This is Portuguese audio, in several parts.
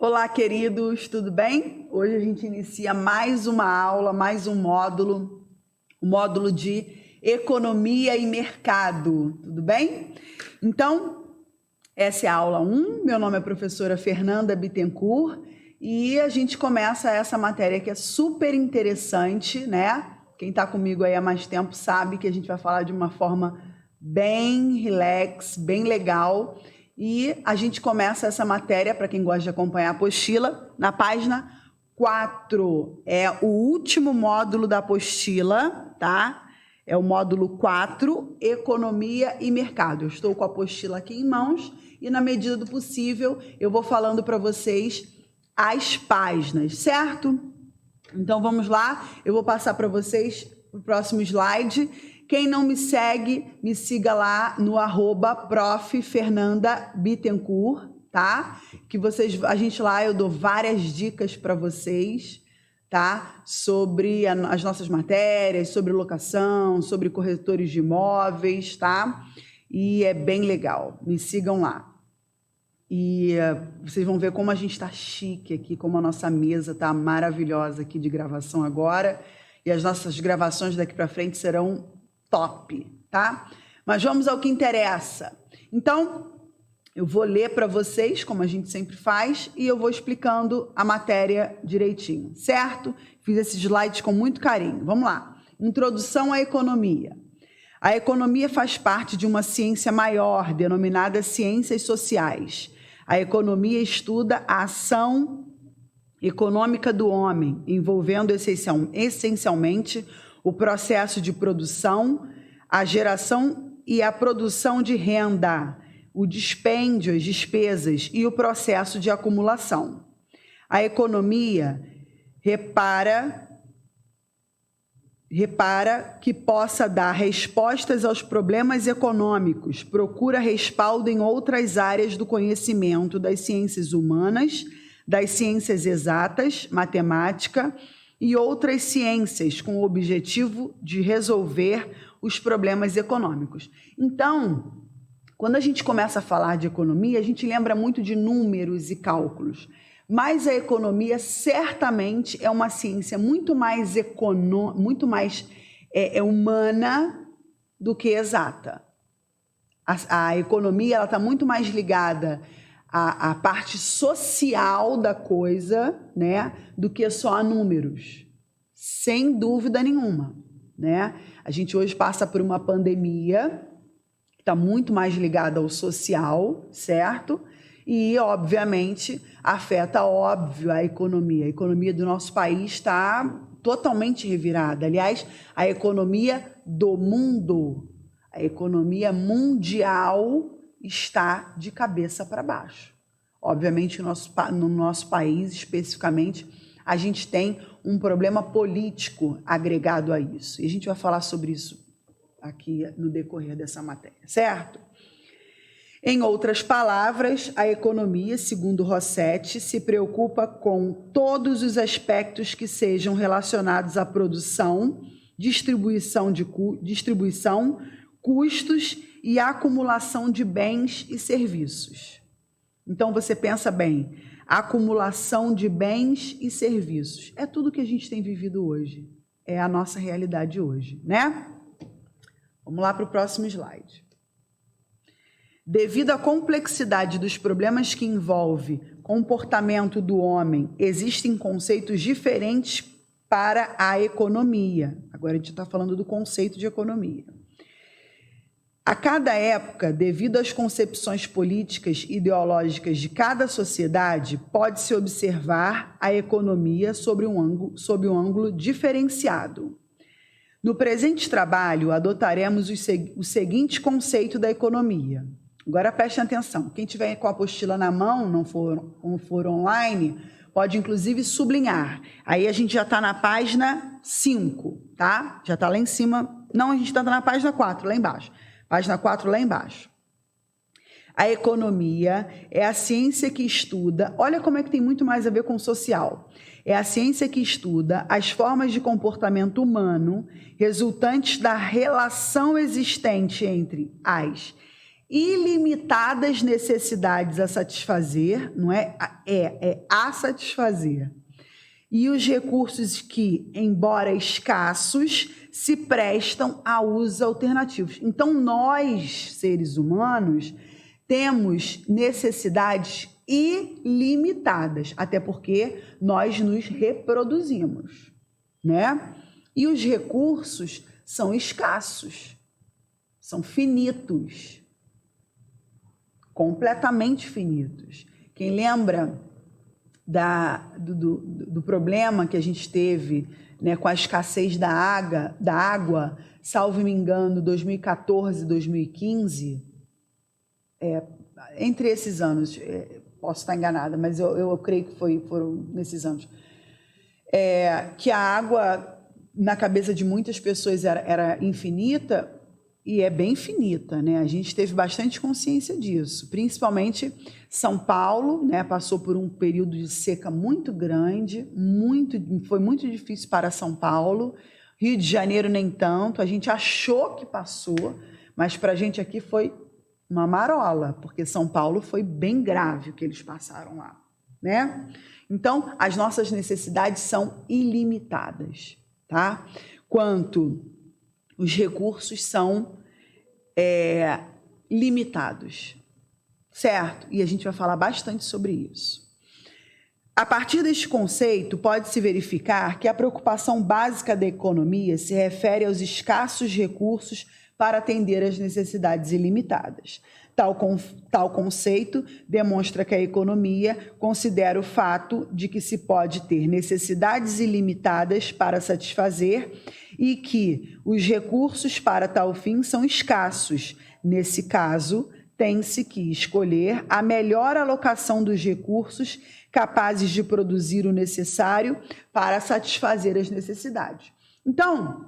Olá, queridos, tudo bem? Hoje a gente inicia mais uma aula, mais um módulo, o módulo de Economia e Mercado, tudo bem? Então, essa é a aula 1, meu nome é a professora Fernanda Bittencourt e a gente começa essa matéria que é super interessante, né? Quem está comigo aí há mais tempo sabe que a gente vai falar de uma forma bem relax, bem legal. E a gente começa essa matéria, para quem gosta de acompanhar a apostila, na página 4. É o último módulo da apostila, tá? É o módulo 4, Economia e Mercado. Eu estou com a apostila aqui em mãos e, na medida do possível, eu vou falando para vocês as páginas, certo? Então, vamos lá. Eu vou passar para vocês o próximo slide. Quem não me segue, me siga lá no @prof. Fernanda Bittencourt, tá? Que a gente lá, eu dou várias dicas para vocês, tá? Sobre as nossas matérias, sobre locação, sobre corretores de imóveis, tá? E é bem legal. Me sigam lá. E vocês vão ver como a gente está chique aqui, como a nossa mesa está maravilhosa aqui de gravação agora. E as nossas gravações daqui para frente serão top, tá? Mas vamos ao que interessa. Então, eu vou ler para vocês, como a gente sempre faz, e eu vou explicando a matéria direitinho, certo? Fiz esses slides com muito carinho. Vamos lá. Introdução à economia. A economia faz parte de uma ciência maior, denominada ciências sociais. A economia estuda a ação econômica do homem, envolvendo essencialmente o processo de produção, a geração e a produção de renda, o dispêndio, as despesas e o processo de acumulação. A economia repara que possa dar respostas aos problemas econômicos, procura respaldo em outras áreas do conhecimento das ciências humanas, das ciências exatas, matemática e outras ciências com o objetivo de resolver os problemas econômicos. Então, quando a gente começa a falar de economia, a gente lembra muito de números e cálculos, mas a economia certamente é uma ciência muito mais humana do que exata. A economia está muito mais ligada a parte social da coisa, né, do que só a números, sem dúvida nenhuma, né? A gente hoje passa por uma pandemia que está muito mais ligada ao social, certo? E, obviamente, afeta, óbvio, a economia. A economia do nosso país está totalmente revirada. Aliás, a economia do mundo, a economia mundial está de cabeça para baixo. Obviamente, no nosso país, especificamente, a gente tem um problema político agregado a isso. E a gente vai falar sobre isso aqui no decorrer dessa matéria, certo? Em outras palavras, a economia, segundo Rossetti, se preocupa com todos os aspectos que sejam relacionados à produção, distribuição, custos e acumulação de bens e serviços. Então, você pensa bem, acumulação de bens e serviços. É tudo que a gente tem vivido hoje. É a nossa realidade hoje, né? Vamos lá para o próximo slide. Devido à complexidade dos problemas que envolve comportamento do homem, existem conceitos diferentes para a economia. Agora a gente está falando do conceito de economia. A cada época, devido às concepções políticas e ideológicas de cada sociedade, pode-se observar a economia sob um ângulo diferenciado. No presente trabalho, adotaremos o seguinte conceito da economia. Agora prestem atenção, quem tiver com a apostila na mão, não for online, pode inclusive sublinhar. Aí a gente já está na página 5, tá? Já está lá em cima. Não, a gente está na página 4, lá embaixo. Página 4, lá embaixo. A economia é a ciência que estuda, olha como é que tem muito mais a ver com o social. É a ciência que estuda as formas de comportamento humano resultantes da relação existente entre as ilimitadas necessidades a satisfazer, não é? É a satisfazer. E os recursos que, embora escassos, se prestam a usos alternativos. Então, nós, seres humanos, temos necessidades ilimitadas, até porque nós nos reproduzimos, né? E os recursos são escassos, são finitos, completamente finitos. Quem lembra do problema que a gente teve, né, com a escassez da água, salvo me engano, 2014 e 2015, entre esses anos, posso estar enganada, mas eu creio que foram nesses anos, que a água, na cabeça de muitas pessoas, era infinita, e é bem finita, né? A gente teve bastante consciência disso, principalmente São Paulo, né? Passou por um período de seca muito grande, foi muito difícil para São Paulo. Rio de Janeiro nem tanto, a gente achou que passou, mas para a gente aqui foi uma marola, porque São Paulo foi bem grave o que eles passaram lá, né? Então, as nossas necessidades são ilimitadas, tá? Quanto os recursos são limitados, certo? E a gente vai falar bastante sobre isso. A partir deste conceito, pode-se verificar que a preocupação básica da economia se refere aos escassos recursos para atender às necessidades ilimitadas. Tal conceito demonstra que a economia considera o fato de que se pode ter necessidades ilimitadas para satisfazer e que os recursos para tal fim são escassos. Nesse caso, tem-se que escolher a melhor alocação dos recursos capazes de produzir o necessário para satisfazer as necessidades. Então,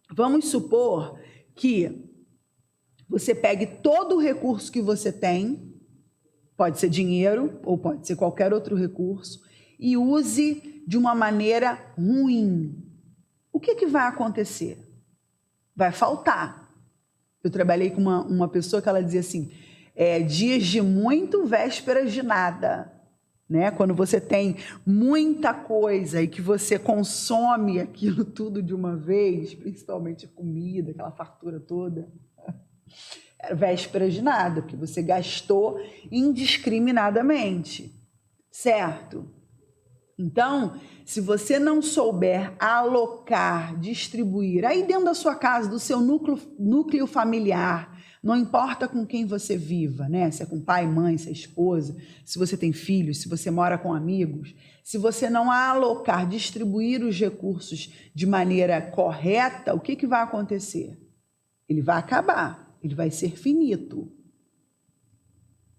vamos supor que você pegue todo o recurso que você tem, pode ser dinheiro ou pode ser qualquer outro recurso, e use de uma maneira ruim. O que vai acontecer? Vai faltar. Eu trabalhei com uma pessoa que ela dizia assim, dias de muito, vésperas de nada. Né? Quando você tem muita coisa e que você consome aquilo tudo de uma vez, principalmente comida, aquela fartura toda, era véspera de nada, porque você gastou indiscriminadamente, certo? Então, se você não souber alocar, distribuir, aí dentro da sua casa, do seu núcleo familiar, não importa com quem você viva, né? Se é com pai, mãe, se é esposa, se você tem filhos, se você mora com amigos, se você não alocar, distribuir os recursos de maneira correta, o que vai acontecer? Ele vai acabar, ele vai ser finito.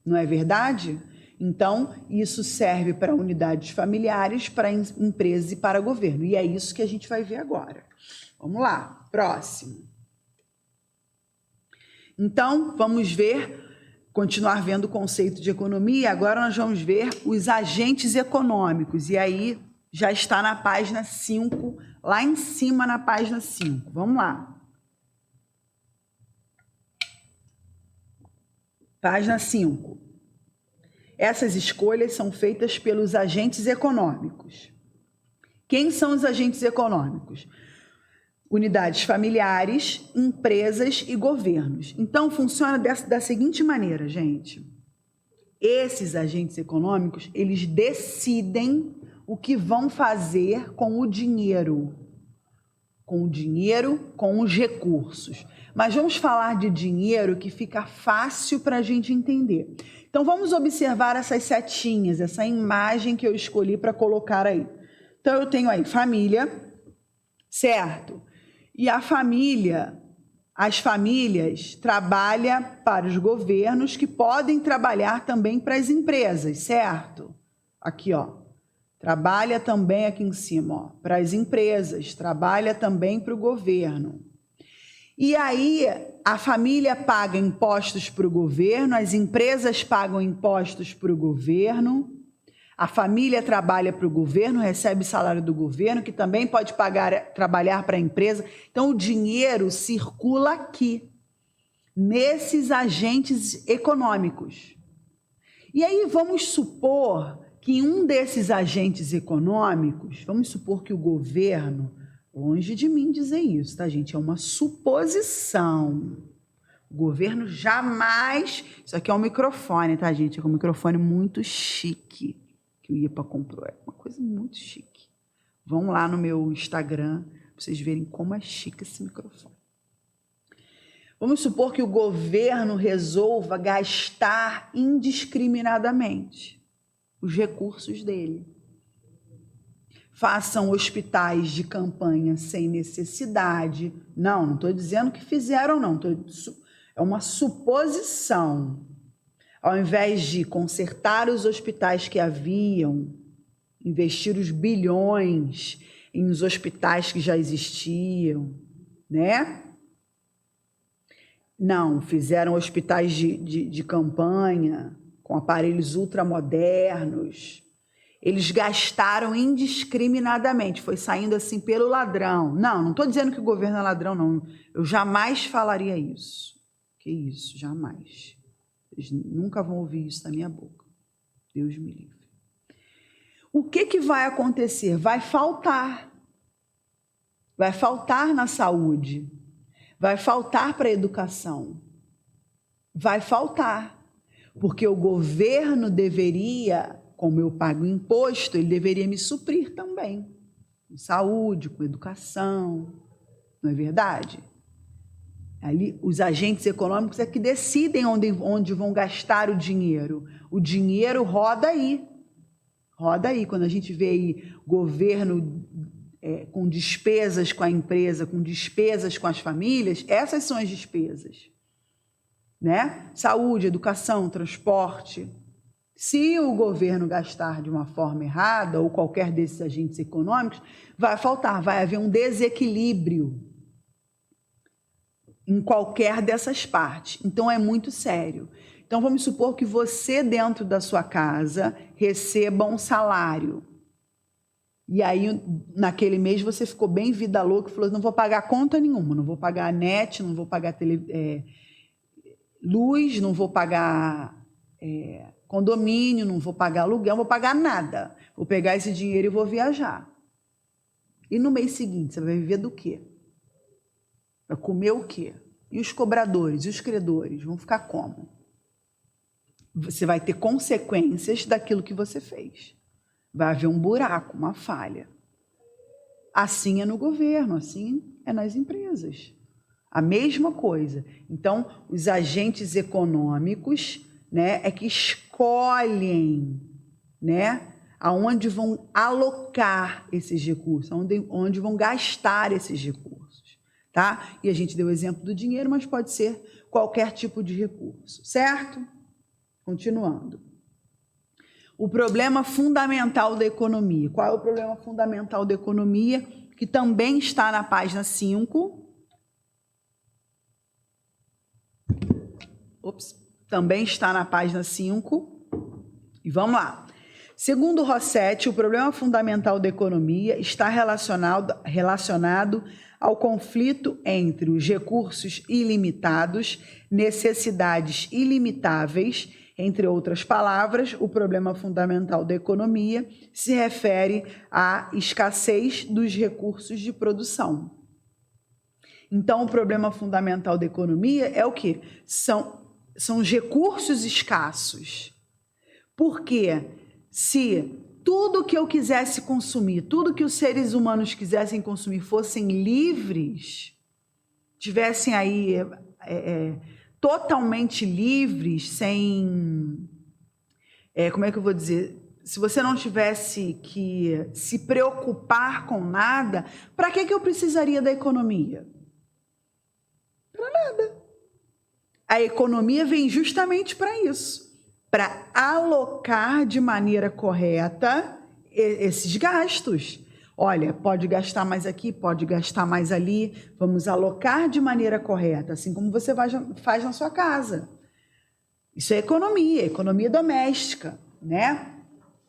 Não é verdade? Então, isso serve para unidades familiares, para empresas e para governo. E é isso que a gente vai ver agora. Vamos lá, próximo. Então, vamos continuar vendo o conceito de economia. Agora nós vamos ver os agentes econômicos. E aí já está na página 5, lá em cima na página 5. Vamos lá. Página 5. Essas escolhas são feitas pelos agentes econômicos. Quem são os agentes econômicos? Unidades familiares, empresas e governos. Então, funciona da seguinte maneira, gente. Esses agentes econômicos, eles decidem o que vão fazer com o dinheiro. Com os recursos. Mas vamos falar de dinheiro que fica fácil para a gente entender. Então, vamos observar essas setinhas, essa imagem que eu escolhi para colocar aí. Então, eu tenho aí família, certo? E as famílias trabalham para os governos, que podem trabalhar também para as empresas, certo? Aqui, ó. Trabalha também aqui em cima, ó, para as empresas, trabalha também para o governo. E aí, a família paga impostos para o governo, as empresas pagam impostos para o governo, a família trabalha para o governo, recebe salário do governo, que também pode trabalhar para a empresa. Então, o dinheiro circula aqui, nesses agentes econômicos. E aí vamos supor que em um desses agentes econômicos, vamos supor que o governo, longe de mim dizer isso, tá, gente? É uma suposição. O governo jamais... Isso aqui é um microfone, tá, gente? É um microfone muito chique que o IPA comprou. É uma coisa muito chique. Vão lá no meu Instagram para vocês verem como é chique esse microfone. Vamos supor que o governo resolva gastar indiscriminadamente os recursos dele. Façam hospitais de campanha sem necessidade. Não estou dizendo que fizeram, não. É uma suposição. Ao invés de consertar os hospitais que haviam, investir os bilhões em os hospitais que já existiam, né? Não, fizeram hospitais de campanha com aparelhos ultramodernos. Eles gastaram indiscriminadamente, foi saindo assim pelo ladrão. Não estou dizendo que o governo é ladrão, não. Eu jamais falaria isso. Que isso, jamais. Eles nunca vão ouvir isso da minha boca. Deus me livre. O que vai acontecer? Vai faltar. Vai faltar na saúde. Vai faltar para a educação. Vai faltar. Porque o governo deveria, como eu pago imposto, ele deveria me suprir também. Com saúde, com educação. Não é verdade? Ali, os agentes econômicos é que decidem onde vão gastar o dinheiro. O dinheiro roda aí. Roda aí. Quando a gente vê aí governo com despesas com a empresa, com despesas com as famílias, essas são as despesas. Né? Saúde, educação, transporte. Se o governo gastar de uma forma errada, ou qualquer desses agentes econômicos, vai faltar, vai haver um desequilíbrio em qualquer dessas partes. Então, é muito sério. Então, vamos supor que você, dentro da sua casa, receba um salário. E aí, naquele mês, você ficou bem vida louca e falou, não vou pagar conta nenhuma, não vou pagar a net, não vou pagar luz, não vou pagar condomínio, não vou pagar aluguel, não vou pagar nada. Vou pegar esse dinheiro e vou viajar. E no mês seguinte, você vai viver do quê? Vai comer o quê? E os cobradores, e os credores, vão ficar como? Você vai ter consequências daquilo que você fez. Vai haver um buraco, uma falha. Assim é no governo, assim é nas empresas. A mesma coisa. Então, os agentes econômicos, né, é que escolhem, né, aonde vão alocar esses recursos, onde vão gastar esses recursos, tá? E a gente deu o exemplo do dinheiro, mas pode ser qualquer tipo de recurso, certo? Continuando. O problema fundamental da economia. Qual é o problema fundamental da economia? Que também está na página 5. Também está na página 5. E vamos lá. Segundo Rossetti, o problema fundamental da economia está relacionado ao conflito entre os recursos ilimitados, necessidades ilimitáveis. Entre outras palavras, o problema fundamental da economia se refere à escassez dos recursos de produção. Então, o problema fundamental da economia é o quê? São os recursos escassos. Porque se tudo que eu quisesse consumir, tudo que os seres humanos quisessem consumir fossem livres, tivessem aí... totalmente livres, sem... como é que eu vou dizer? Se você não tivesse que se preocupar com nada, para que eu precisaria da economia? Para nada. A economia vem justamente para isso, para alocar de maneira correta esses gastos. Olha, pode gastar mais aqui, pode gastar mais ali, vamos alocar de maneira correta, assim como você faz na sua casa. Isso é economia doméstica, né?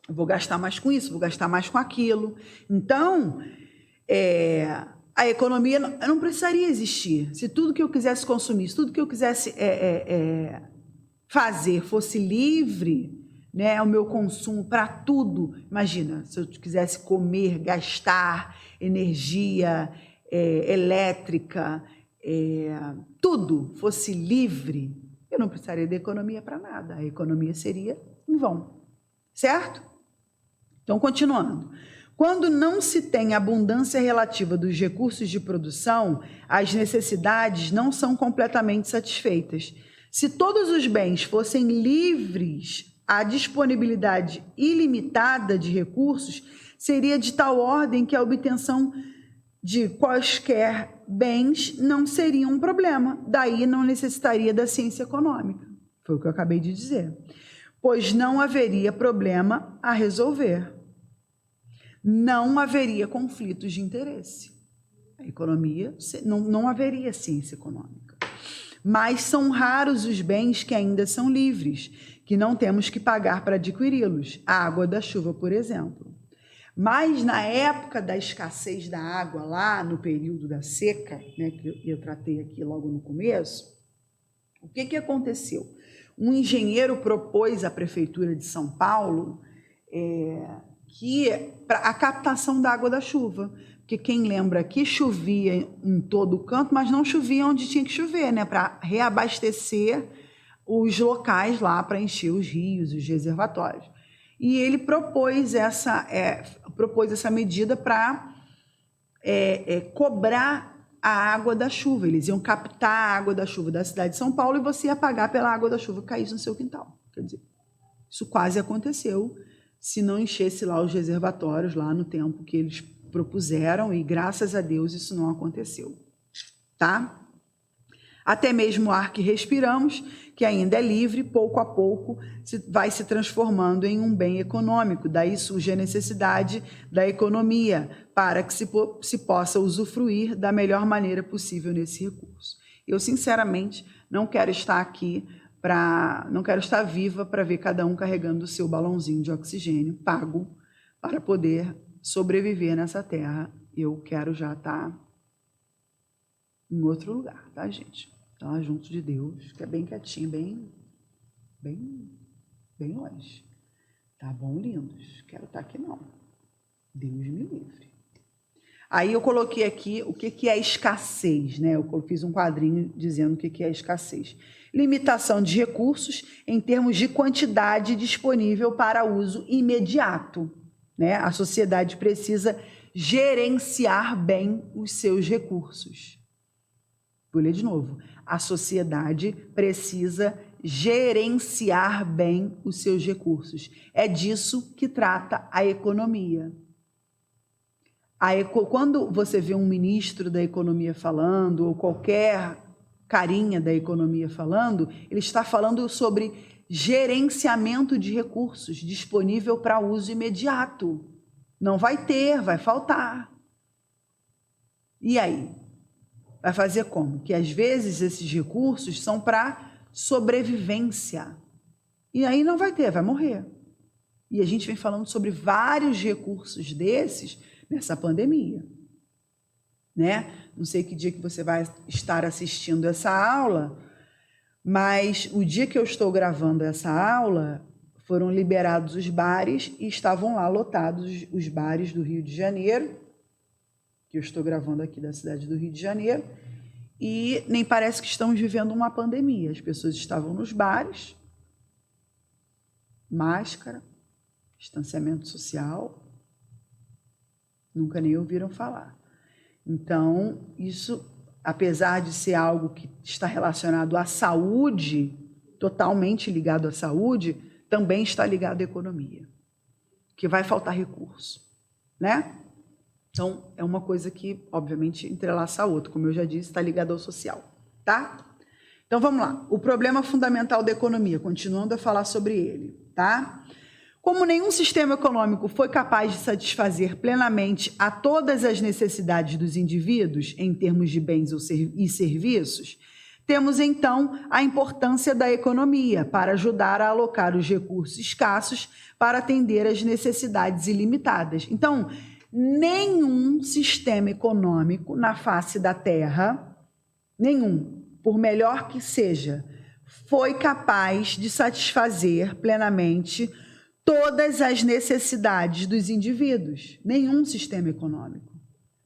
Eu vou gastar mais com isso, vou gastar mais com aquilo. Então, a economia não precisaria existir. Se tudo que eu quisesse consumir, se tudo que eu quisesse fazer fosse livre, né, o meu consumo para tudo. Imagina, se eu quisesse comer, gastar energia elétrica, tudo fosse livre, eu não precisaria da economia para nada. A economia seria em vão, certo? Então, continuando. Quando não se tem abundância relativa dos recursos de produção, as necessidades não são completamente satisfeitas. Se todos os bens fossem livres, a disponibilidade ilimitada de recursos seria de tal ordem que a obtenção de quaisquer bens não seria um problema. Daí não necessitaria da ciência econômica. Foi o que eu acabei de dizer. Pois não haveria problema a resolver. Não haveria conflitos de interesse. A economia, não haveria ciência econômica. Mas são raros os bens que ainda são livres, que não temos que pagar para adquiri-los. A água da chuva, por exemplo. Mas na época da escassez da água, lá no período da seca, né, que eu tratei aqui logo no começo, o que aconteceu? Um engenheiro propôs à Prefeitura de São Paulo que a captação da água da chuva, porque quem lembra que chovia em todo o canto, mas não chovia onde tinha que chover, né, para reabastecer os locais lá, para encher os rios, os reservatórios. E ele propôs essa medida para cobrar a água da chuva. Eles iam captar a água da chuva da cidade de São Paulo e você ia pagar pela água da chuva que caísse no seu quintal. Quer dizer, isso quase aconteceu se não enchesse lá os reservatórios lá no tempo que eles propuseram, e graças a Deus isso não aconteceu, tá? Até mesmo o ar que respiramos, que ainda é livre, pouco a pouco vai se transformando em um bem econômico. Daí surge a necessidade da economia para que se possa usufruir da melhor maneira possível nesse recurso. Eu, sinceramente, não quero estar aqui não quero estar viva para ver cada um carregando o seu balãozinho de oxigênio pago para poder sobreviver nessa terra. Eu quero já estar em outro lugar, tá, gente? Então, junto de Deus, que é bem quietinho, bem longe. Tá bom, lindos? Quero estar aqui, não. Deus me livre. Aí eu coloquei aqui o que é escassez, né? Eu fiz um quadrinho dizendo o que é escassez. Limitação de recursos em termos de quantidade disponível para uso imediato, né? A sociedade precisa gerenciar bem os seus recursos. Vou ler de novo. A sociedade precisa gerenciar bem os seus recursos. É disso que trata a economia. Quando você vê um ministro da economia falando, ou qualquer carinha da economia falando, ele está falando sobre gerenciamento de recursos disponível para uso imediato. Não vai ter, vai faltar. E aí? Vai fazer como? Que às vezes esses recursos são para sobrevivência. E aí não vai ter, vai morrer. E a gente vem falando sobre vários recursos desses nessa pandemia, né? Não sei que dia que você vai estar assistindo essa aula, mas o dia que eu estou gravando essa aula, foram liberados os bares e estavam lá lotados os bares do Rio de Janeiro, que eu estou gravando aqui da cidade do Rio de Janeiro, e nem parece que estamos vivendo uma pandemia. As pessoas estavam nos bares, máscara, distanciamento social, nunca nem ouviram falar. Então, isso, apesar de ser algo que está relacionado à saúde, totalmente ligado à saúde, também está ligado à economia, que vai faltar recurso, né? Então, é uma coisa que, obviamente, entrelaça a outra, como eu já disse, está ligado ao social, tá? Então, vamos lá. O problema fundamental da economia, continuando a falar sobre ele, tá? Como nenhum sistema econômico foi capaz de satisfazer plenamente a todas as necessidades dos indivíduos em termos de bens e serviços, temos então a importância da economia para ajudar a alocar os recursos escassos para atender às necessidades ilimitadas. Então, Nenhum sistema econômico na face da Terra, nenhum, por melhor que seja, foi capaz de satisfazer plenamente todas as necessidades dos indivíduos. Nenhum sistema econômico,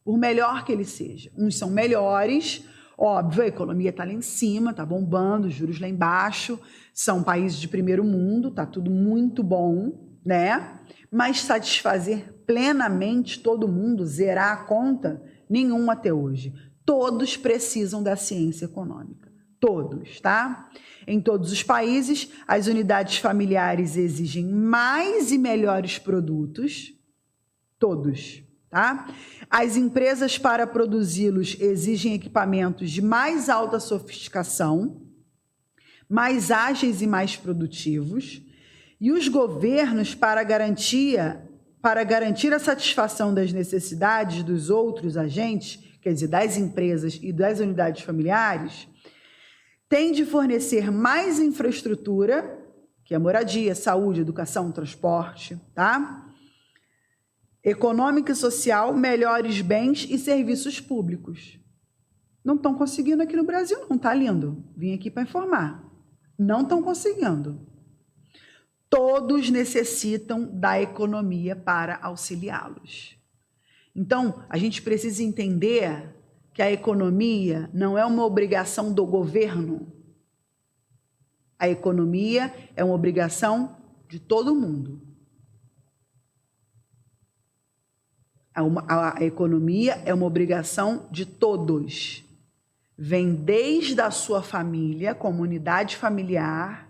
por melhor que ele seja. Uns são melhores, óbvio, a economia está lá em cima, está bombando, os juros lá embaixo, são países de primeiro mundo, está tudo muito bom, né? Mas satisfazer plenamente todo mundo, zerar a conta, nenhum até hoje. Todos precisam da ciência econômica. Todos, tá? Em todos os países, as unidades familiares exigem mais e melhores produtos. Todos, tá? As empresas, para produzi-los, exigem equipamentos de mais alta sofisticação, mais ágeis e mais produtivos. E os governos, para garantir a satisfação das necessidades dos outros agentes, quer dizer, das empresas e das unidades familiares, têm de fornecer mais infraestrutura, que é moradia, saúde, educação, transporte, tá? Econômica e social, melhores bens e serviços públicos. Não estão conseguindo aqui no Brasil, não, tá lindo? Vim aqui para informar. Não estão conseguindo. Todos necessitam da economia para auxiliá-los. Então, a gente precisa entender que a economia não é uma obrigação do governo. A economia é uma obrigação de todo mundo. A economia é uma obrigação de todos. Vem desde a sua família, comunidade familiar,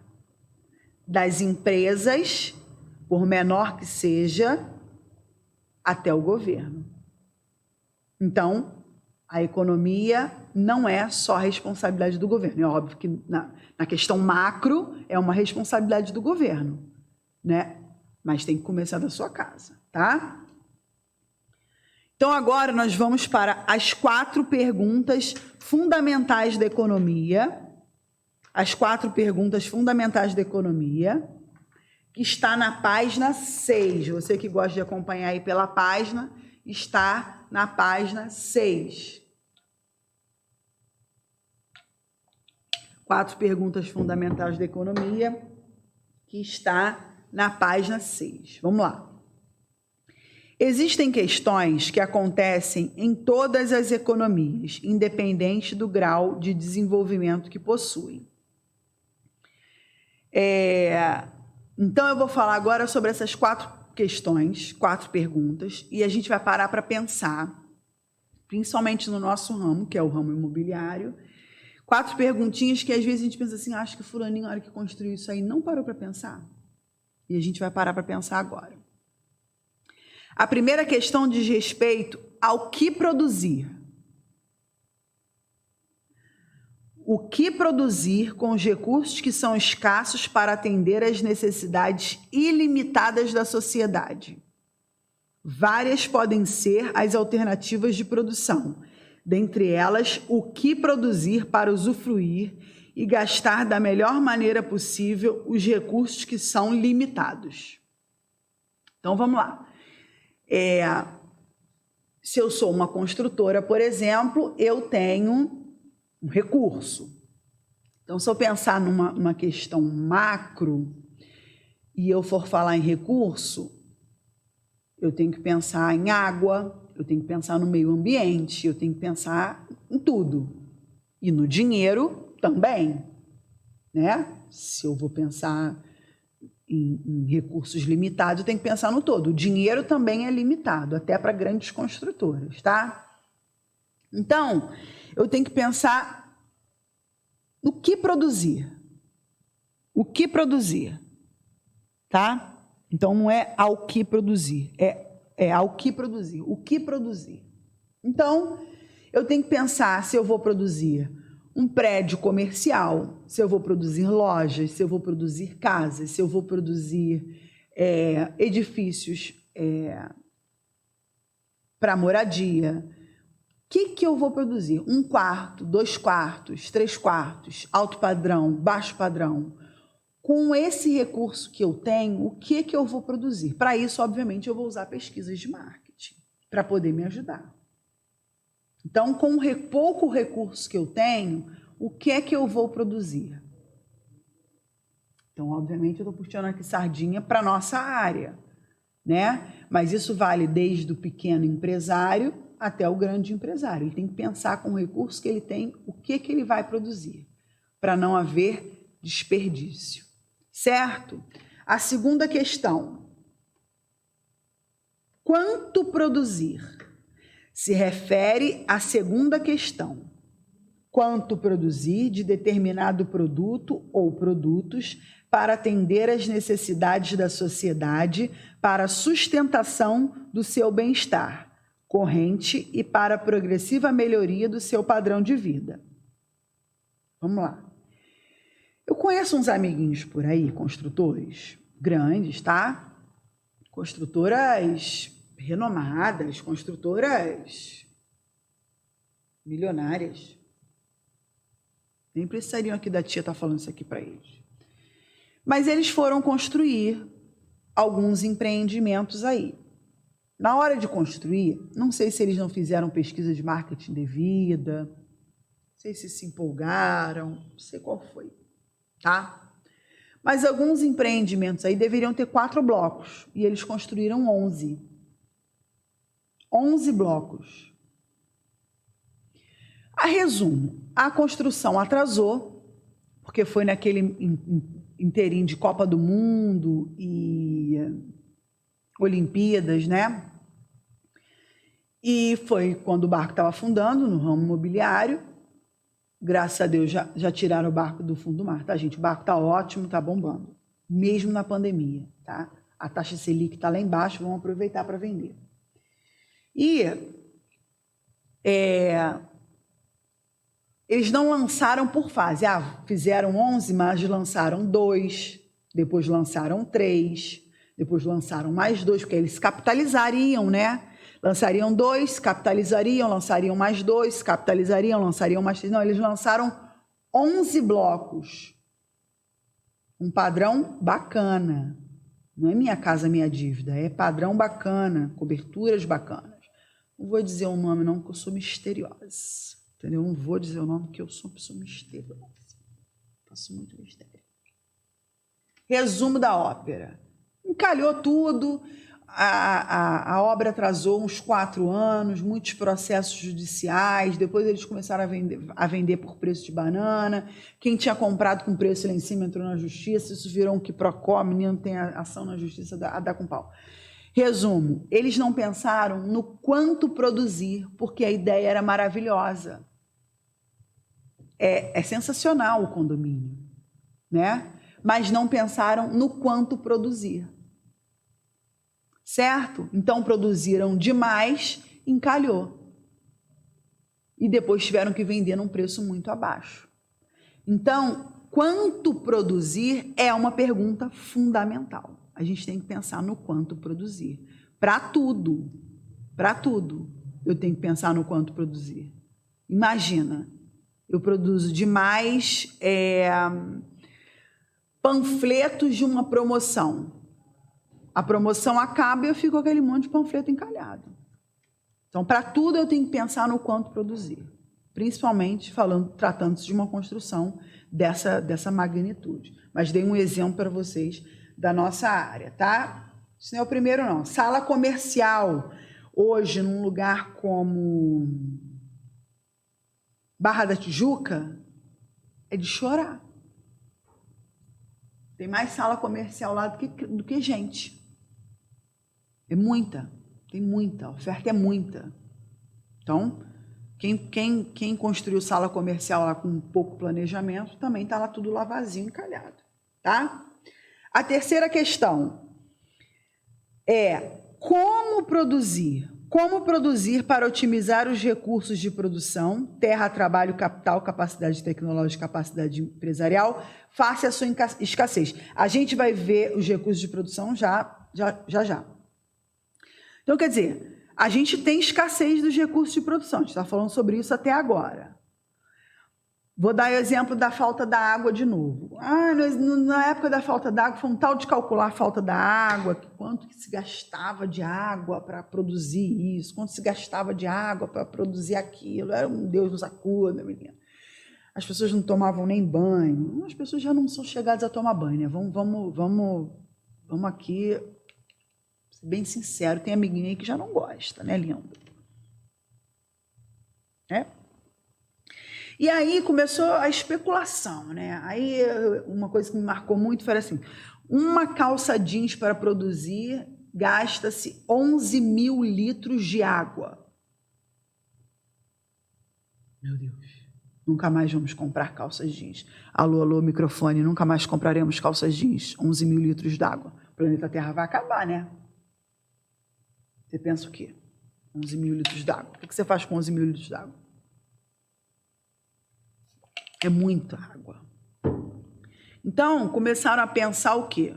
das empresas, por menor que seja, até o governo. Então, a economia não é só a responsabilidade do governo. É óbvio que na questão macro é uma responsabilidade do governo, né? Mas tem que começar da sua casa, tá? Então, agora nós vamos para as 4 perguntas fundamentais da economia. As 4 perguntas fundamentais da economia, que está na página 6. Você que gosta de acompanhar aí pela página, está na página 6. 4 perguntas fundamentais da economia, que está na página 6. Vamos lá. Existem questões que acontecem em todas as economias, independente do grau de desenvolvimento que possuem. Então, eu vou falar agora sobre essas 4 questões, 4 perguntas, e a gente vai parar para pensar, principalmente no nosso ramo, que é o ramo imobiliário, 4 perguntinhas que às vezes a gente pensa assim, acho que fulaninho, na hora que construiu isso aí, não parou para pensar. E a gente vai parar para pensar agora. A primeira questão diz respeito ao que produzir. O que produzir com os recursos que são escassos para atender às necessidades ilimitadas da sociedade? Várias podem ser as alternativas de produção, dentre elas, o que produzir para usufruir e gastar da melhor maneira possível os recursos que são limitados. Então, vamos lá. Se eu sou uma construtora, por exemplo, eu tenho um recurso. Então, se eu pensar numa questão macro e eu for falar em recurso, eu tenho que pensar em água, eu tenho que pensar no meio ambiente, eu tenho que pensar em tudo. E no dinheiro também, né? Se eu vou pensar em recursos limitados, eu tenho que pensar no todo. O dinheiro também é limitado, até para grandes construtoras, tá? Então, eu tenho que pensar no que produzir. O que produzir, tá? Então, não é ao que produzir, é ao que produzir. O que produzir? Então, eu tenho que pensar se eu vou produzir um prédio comercial, se eu vou produzir lojas, se eu vou produzir casas, se eu vou produzir edifícios para moradia. O que eu vou produzir? 1 quarto, 2 quartos, 3 quartos, alto padrão, baixo padrão. Com esse recurso que eu tenho, o que eu vou produzir? Para isso, obviamente, eu vou usar pesquisas de marketing, para poder me ajudar. Então, com o pouco recurso que eu tenho, o que é que eu vou produzir? Então, obviamente, eu estou puxando aqui sardinha para a nossa área, né? Mas isso vale desde o pequeno empresário até o grande empresário. Ele tem que pensar com o recurso que ele tem, o que ele vai produzir, para não haver desperdício, certo? A segunda questão, quanto produzir? Se refere à segunda questão, quanto produzir de determinado produto ou produtos para atender às necessidades da sociedade, para a sustentação do seu bem-estar corrente e para a progressiva melhoria do seu padrão de vida. Vamos lá. Eu conheço uns amiguinhos por aí, construtores grandes, tá? Construtoras renomadas, construtoras milionárias. Nem precisariam aqui da tia estar falando isso aqui para eles. Mas eles foram construir alguns empreendimentos aí. Na hora de construir, não sei se eles não fizeram pesquisa de marketing devida, não sei se empolgaram, não sei qual foi, tá? Mas alguns empreendimentos aí deveriam ter 4 blocos e eles construíram 11. 11 blocos. A resumo, a construção atrasou, porque foi naquele inteirinho de Copa do Mundo e Olimpíadas, né? E foi quando o barco estava afundando no ramo imobiliário. Graças a Deus já tiraram o barco do fundo do mar, tá, gente? O barco está ótimo, está bombando, mesmo na pandemia, tá? A taxa Selic está lá embaixo, vamos aproveitar para vender. E eles não lançaram por fase. Fizeram 11, mas lançaram 2, depois lançaram 3, depois lançaram mais 2, porque eles capitalizariam, né? Lançariam 2, capitalizariam, lançariam mais 2, capitalizariam, lançariam mais 3. Não, eles lançaram 11 blocos. Um padrão bacana. Não é Minha Casa Minha Dívida, é padrão bacana, coberturas bacanas. Não vou dizer o nome não, porque eu sou misteriosa. Entendeu? Não vou dizer o nome, porque eu sou uma pessoa misteriosa. Faço muito mistério. Resumo da ópera. Encalhou tudo, a obra atrasou uns 4 anos, muitos processos judiciais, depois eles começaram a vender por preço de banana, quem tinha comprado com preço lá em cima entrou na justiça, isso virou um quiprocó, menino tem ação na justiça, dá com pau. Resumo, eles não pensaram no quanto produzir, porque a ideia era maravilhosa. É sensacional o condomínio, né? Mas não pensaram no quanto produzir. Certo? Então produziram demais, encalhou. E depois tiveram que vender num preço muito abaixo. Então, quanto produzir é uma pergunta fundamental. A gente tem que pensar no quanto produzir. Para tudo, eu tenho que pensar no quanto produzir. Imagina, eu produzo demais panfletos de uma promoção. A promoção acaba e eu fico com aquele monte de panfleto encalhado. Então, para tudo eu tenho que pensar no quanto produzir. Principalmente tratando-se de uma construção dessa magnitude. Mas dei um exemplo para vocês da nossa área, tá? Isso não é o primeiro, não. Sala comercial, hoje, num lugar como Barra da Tijuca, é de chorar. Tem mais sala comercial lá do que gente. É muita, tem muita, a oferta é muita. Então, quem construiu sala comercial lá com pouco planejamento, também está lá tudo lá vazio, encalhado, tá? A terceira questão é como produzir? Como produzir para otimizar os recursos de produção, terra, trabalho, capital, capacidade tecnológica, capacidade empresarial, face à sua escassez. A gente vai ver os recursos de produção já. Então, quer dizer, a gente tem escassez dos recursos de produção. A gente está falando sobre isso até agora. Vou dar o exemplo da falta da água de novo. Na época da falta d'água, foi um tal de calcular a falta da água, quanto que se gastava de água para produzir isso, quanto se gastava de água para produzir aquilo. Era um Deus nos acuda, menina. As pessoas não tomavam nem banho. As pessoas já não são chegadas a tomar banho, né? Vamos aqui, ser bem sincero, tem amiguinho aí que já não gosta, né, lindo? E aí começou a especulação, né? Aí uma coisa que me marcou muito foi assim, uma calça jeans para produzir gasta-se 11 mil litros de água. Meu Deus, nunca mais vamos comprar calças jeans. Alô, alô, microfone, nunca mais compraremos calças jeans, 11 mil litros d'água. O planeta Terra vai acabar, né? Você pensa o quê? 11 mil litros d'água. O que você faz com 11 mil litros d'água? É muita água. Então, começaram a pensar o quê?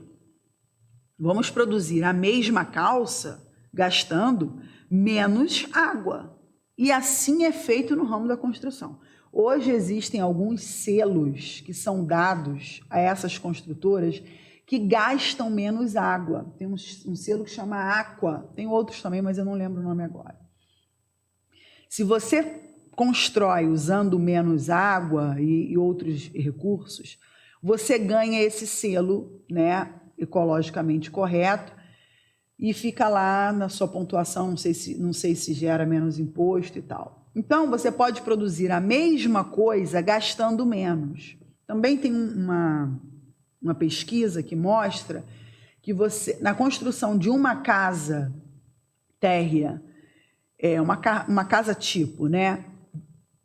Vamos produzir a mesma calça gastando menos água. E assim é feito no ramo da construção. Hoje existem alguns selos que são dados a essas construtoras que gastam menos água. Tem um selo que chama Aqua, tem outros também, mas eu não lembro o nome agora. Se você constrói usando menos água e outros recursos, você ganha esse selo, né, ecologicamente correto e fica lá na sua pontuação, não sei se gera menos imposto e tal. Então, você pode produzir a mesma coisa gastando menos. Também tem uma pesquisa que mostra que você, na construção de uma casa térrea, uma casa tipo, né?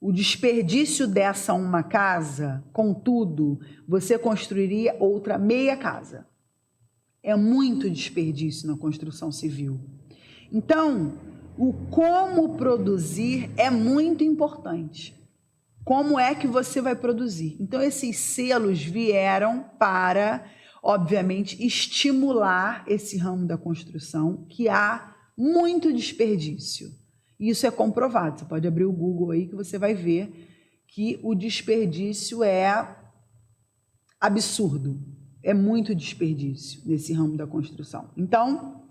O desperdício dessa uma casa, contudo, você construiria outra meia casa. É muito desperdício na construção civil. Então, o como produzir é muito importante. Como é que você vai produzir? Então, esses selos vieram para, obviamente, estimular esse ramo da construção, que há muito desperdício. Isso é comprovado. Você pode abrir o Google aí que você vai ver que o desperdício é absurdo. É muito desperdício nesse ramo da construção. Então,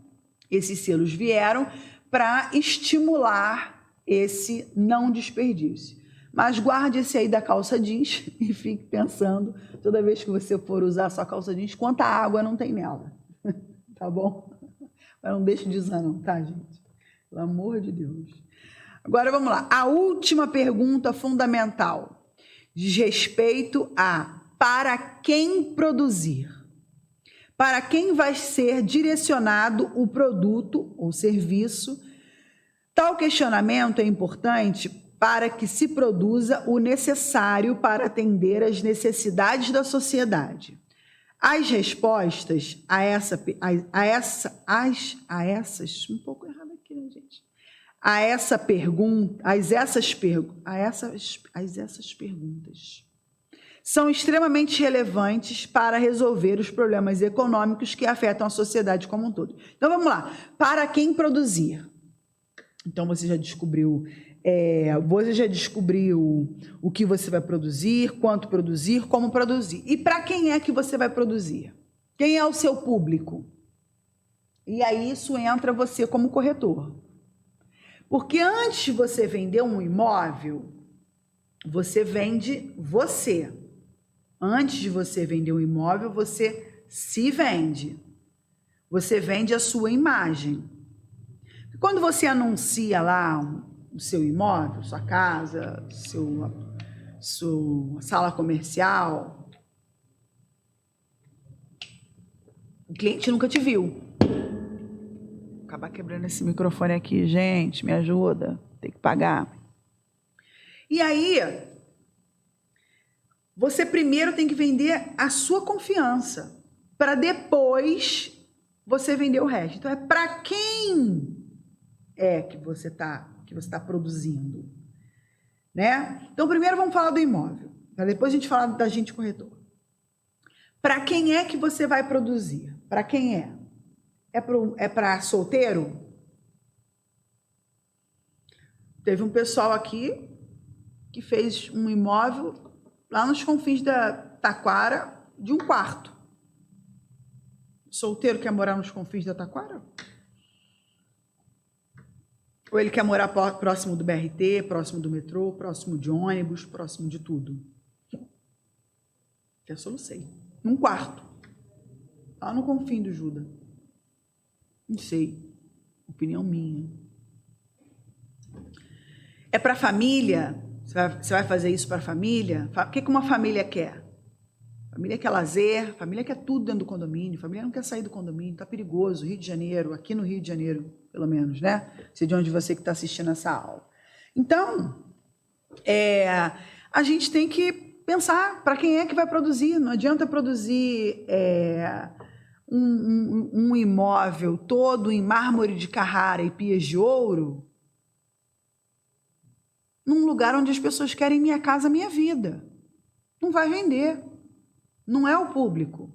esses selos vieram para estimular esse não desperdício. Mas guarde esse aí da calça jeans e fique pensando, toda vez que você for usar a sua calça jeans, quanta água não tem nela. Tá bom? Mas não deixe de usar não, tá, gente? Pelo amor de Deus. Agora vamos lá. A última pergunta fundamental diz respeito a para quem produzir. Para quem vai ser direcionado o produto ou serviço. Tal questionamento é importante para que se produza o necessário para atender às necessidades da sociedade. As respostas a essas um pouco errado aqui, né, gente? Essas perguntas são extremamente relevantes para resolver os problemas econômicos que afetam a sociedade como um todo. Então, vamos lá. Para quem produzir? Então, você já descobriu o que você vai produzir, quanto produzir, como produzir. E para quem é que você vai produzir? Quem é o seu público? E aí isso entra você como corretor. Porque antes de você vender um imóvel, você vende você. Antes de você vender um imóvel, você se vende. Você vende a sua imagem. Quando você anuncia lá o seu imóvel, sua casa, sua sala comercial, o cliente nunca te viu. Vou acabar quebrando esse microfone aqui, gente, me ajuda, tem que pagar. E aí, você primeiro tem que vender a sua confiança, para depois você vender o resto. Então, é para quem que você está produzindo, né? Então, primeiro vamos falar do imóvel, para depois a gente falar da agente corretor. Para quem é que você vai produzir? Para quem é? É para solteiro? Teve um pessoal aqui que fez um imóvel lá nos confins da Taquara, de um quarto. Solteiro quer morar nos confins da Taquara? Ou ele quer morar próximo do BRT, próximo do metrô, próximo de ônibus, próximo de tudo? Já solucei. Num quarto. Lá no confim do Juda. Não sei. Opinião minha. É para a família? Você vai fazer isso para a família? O que uma família quer? Família quer lazer, família quer tudo dentro do condomínio, família não quer sair do condomínio, tá perigoso, Rio de Janeiro, aqui no Rio de Janeiro, pelo menos, né? Sei de onde você que está assistindo essa aula. Então, a gente tem que pensar para quem é que vai produzir. Não adianta produzir um imóvel todo em mármore de Carrara e pias de ouro num lugar onde as pessoas querem minha casa, minha vida. Não vai vender. Não é o público.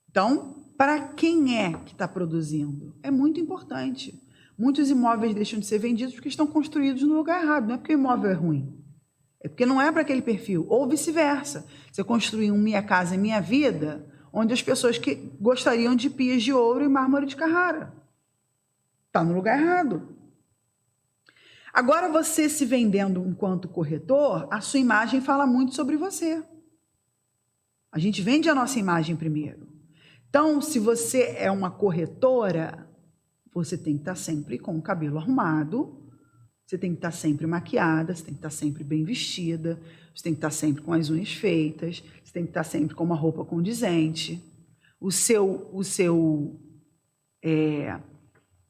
Então, para quem é que está produzindo? É muito importante. Muitos imóveis deixam de ser vendidos porque estão construídos no lugar errado. Não é porque o imóvel é ruim. É porque não é para aquele perfil. Ou vice-versa. Você construir um Minha Casa, Minha Vida, onde as pessoas que gostariam de pias de ouro e mármore de Carrara. Está no lugar errado. Agora, você se vendendo enquanto corretor, a sua imagem fala muito sobre você. A gente vende a nossa imagem primeiro. Então, se você é uma corretora, você tem que estar sempre com o cabelo arrumado, você tem que estar sempre maquiada, você tem que estar sempre bem vestida, você tem que estar sempre com as unhas feitas, você tem que estar sempre com uma roupa condizente. O seu